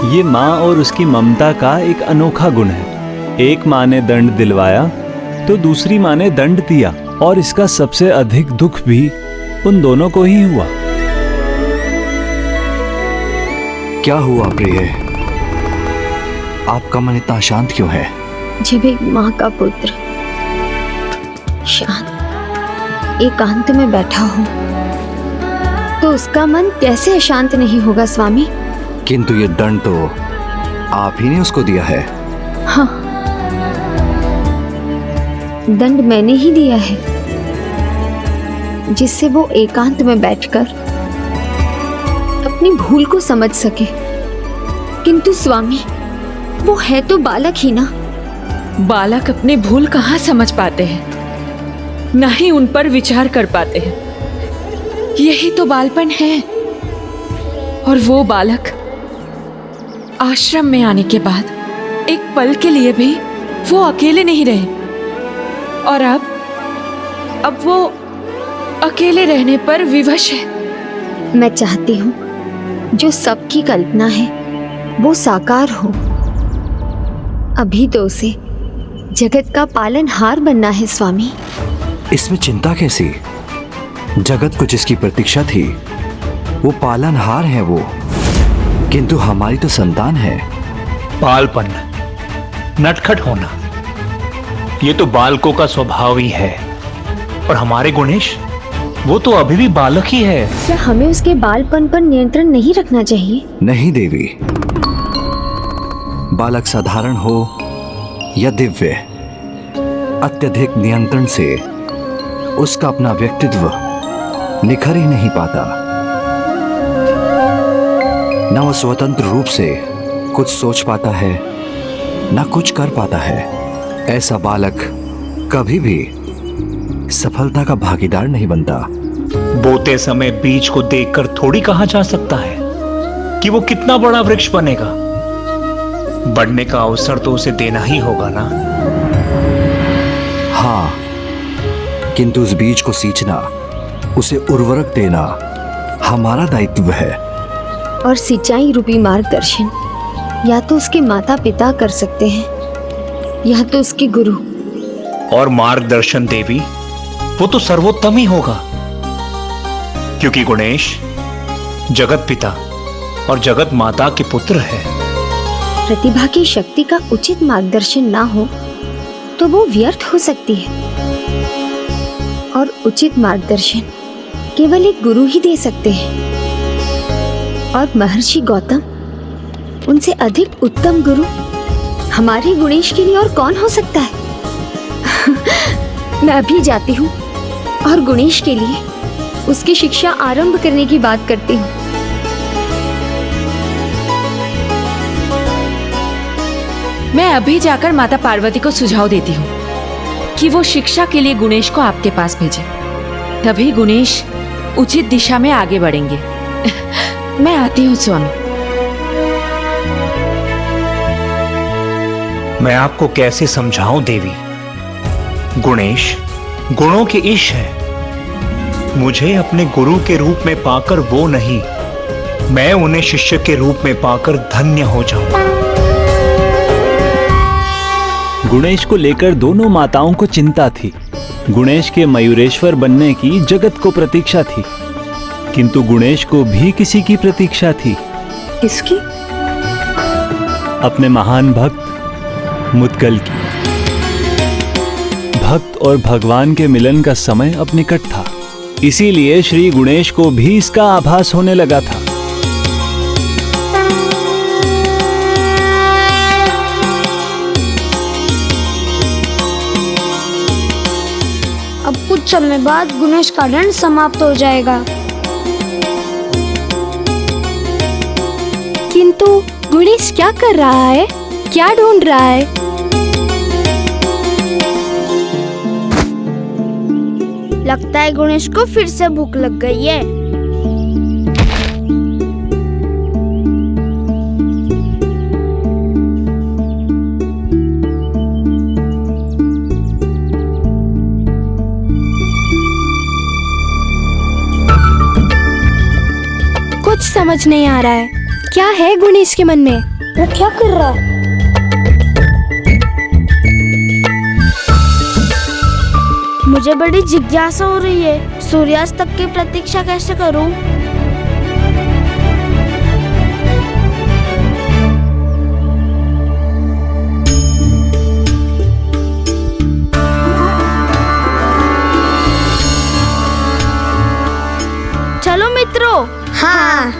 ये माँ और उसकी ममता का एक अनोखा गुण है। एक माँ ने दंड दिलवाया तो दूसरी माँ ने दंड दिया, और इसका सबसे अधिक दुख भी उन दोनों को ही हुआ। क्या हुआ प्रिय? आपका मन इतना शांत क्यों है? जब एक माँ का पुत्र शांत एकांत में बैठा हो तो उसका मन कैसे अशांत नहीं होगा स्वामी? किंतु ये दंड तो आप ही ने उसको दिया है। हाँ, दंड मैंने ही दिया है, जिससे वो एकांत में बैठकर अपनी भूल को समझ सके। किंतु स्वामी, वो है तो बालक ही ना। बालक अपनी भूल कहाँ समझ पाते हैं, ना ही उन पर विचार कर पाते हैं। यही तो बालपन है। और वो बालक आश्रम में आने के बाद एक पल के लिए भी वो अकेले नहीं रहे, और अब वो अकेले रहने पर विवश है। मैं चाहती हूँ जो सबकी कल्पना है वो साकार हो। अभी तो उसे जगत का पालनहार बनना है स्वामी। इसमें चिंता कैसी? जगत को जिसकी प्रतीक्षा थी वो पालनहार है वो, किंतु हमारी तो संतान है। बालपन, नटखट होना, ये तो बालकों का स्वभाव ही है। और हमारे गुणेश, वो तो अभी भी बालक ही है। क्या हमें उसके बालपन पर नियंत्रण नहीं रखना चाहिए? नहीं देवी, बालक साधारण हो या दिव्य, अत्यधिक नियंत्रण से उसका अपना व्यक्तित्व निखर ही नहीं पाता। न वो स्वतंत्र रूप से कुछ सोच पाता है, न कुछ कर पाता है। ऐसा बालक कभी भी सफलता का भागीदार नहीं बनता। बोते समय बीज को देखकर थोड़ी कहा जा सकता है कि वो कितना बड़ा वृक्ष बनेगा। बढ़ने का अवसर तो उसे देना ही होगा ना। हाँ, किंतु उस बीज को सींचना, उसे उर्वरक देना हमारा दायित्व है। और सिंचाई रूपी मार्गदर्शन या तो उसके माता पिता कर सकते हैं या तो उसके गुरु। और मार्गदर्शन देवी, वो तो सर्वोत्तम ही होगा, क्योंकि गणेश जगत पिता और जगत माता के पुत्र है। प्रतिभा की शक्ति का उचित मार्गदर्शन ना हो तो वो व्यर्थ हो सकती है, और उचित मार्गदर्शन केवल एक गुरु ही दे सकते हैं। और महर्षि गौतम उनसे अधिक उत्तम गुरु हमारे गणेश के लिए और कौन हो सकता है। मैं अभी जाती हूँ और गणेश के लिए उसकी शिक्षा आरंभ करने की बात करती हूँ। मैं अभी जाकर माता पार्वती को सुझाव देती हूँ कि वो शिक्षा के लिए गणेश को आपके पास भेजे, तभी गणेश उचित दिशा में आगे बढ़ेंगे। मैं आती हूँ स्वामी। मैं आपको कैसे समझाऊं देवी, गणेश गुणों के ईश है। मुझे अपने गुरु के रूप में पाकर वो नहीं, मैं उन्हें शिष्य के रूप में पाकर धन्य हो जाऊं। गणेश को लेकर दोनों माताओं को चिंता थी। गणेश के मयूरेश्वर बनने की जगत को प्रतीक्षा थी, किंतु गणेश को भी किसी की प्रतीक्षा थी। किसकी? अपने महान भक्त मुद्गल की। भक्त और भगवान के मिलन का समय अब निकट था, इसीलिए श्री गणेश को भी इसका आभास होने लगा था। अब कुछ समय बाद गणेश का दंड समाप्त हो जाएगा। किंतु गणेश क्या कर रहा है? क्या ढूंढ रहा है? लगता है गणेश को फिर से भूख लग गई है। कुछ समझ नहीं आ रहा है, क्या है गणेश के मन में? वो क्या कर रहा है? मुझे बड़ी जिज्ञासा हो रही है, सूर्यास्त तक की प्रतीक्षा कैसे करूं? चलो मित्रों। हाँ,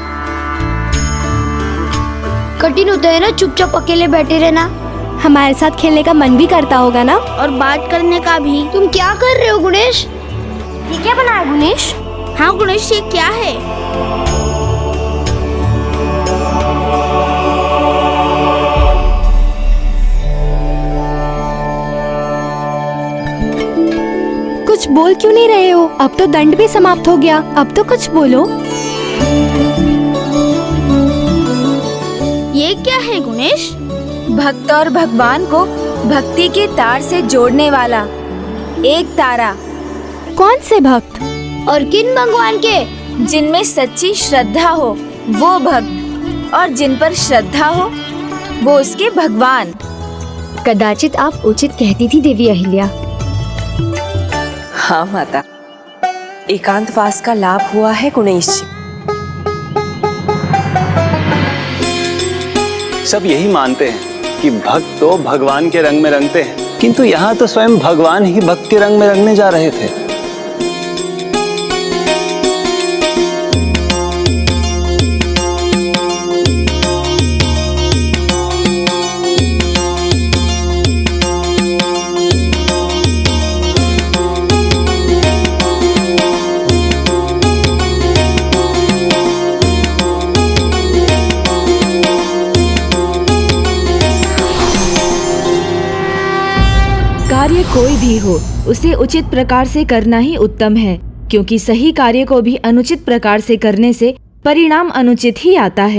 कठिन होता है ना चुपचाप अकेले बैठे रहना। हमारे साथ खेलने का मन भी करता होगा ना, और बात करने का भी। तुम क्या कर रहे हो गणेश? ये क्या बनाया गणेश? हाँ गणेश, ये क्या है? कुछ बोल क्यों नहीं रहे हो? अब तो दंड भी समाप्त हो गया, अब तो कुछ बोलो। ये क्या है गणेश? भक्त और भगवान को भक्ति के तार से जोड़ने वाला एक तारा। कौन से भक्त? और किन भगवान के? जिनमें सच्ची श्रद्धा हो वो भक्त, और जिन पर श्रद्धा हो वो उसके भगवान। कदाचित आप उचित कहती थी देवी अहिल्या। हाँ माता, एकांतवास का लाभ हुआ है गणेश जी। सब यही मानते हैं कि भक्त तो भगवान के रंग में रंगते हैं, किंतु यहाँ तो स्वयं भगवान ही भक्त के रंग में रंगने जा रहे थे। कार्य कोई भी हो, उसे उचित प्रकार से करना ही उत्तम है, क्योंकि सही कार्य को भी अनुचित प्रकार से करने से परिणाम अनुचित ही आता है।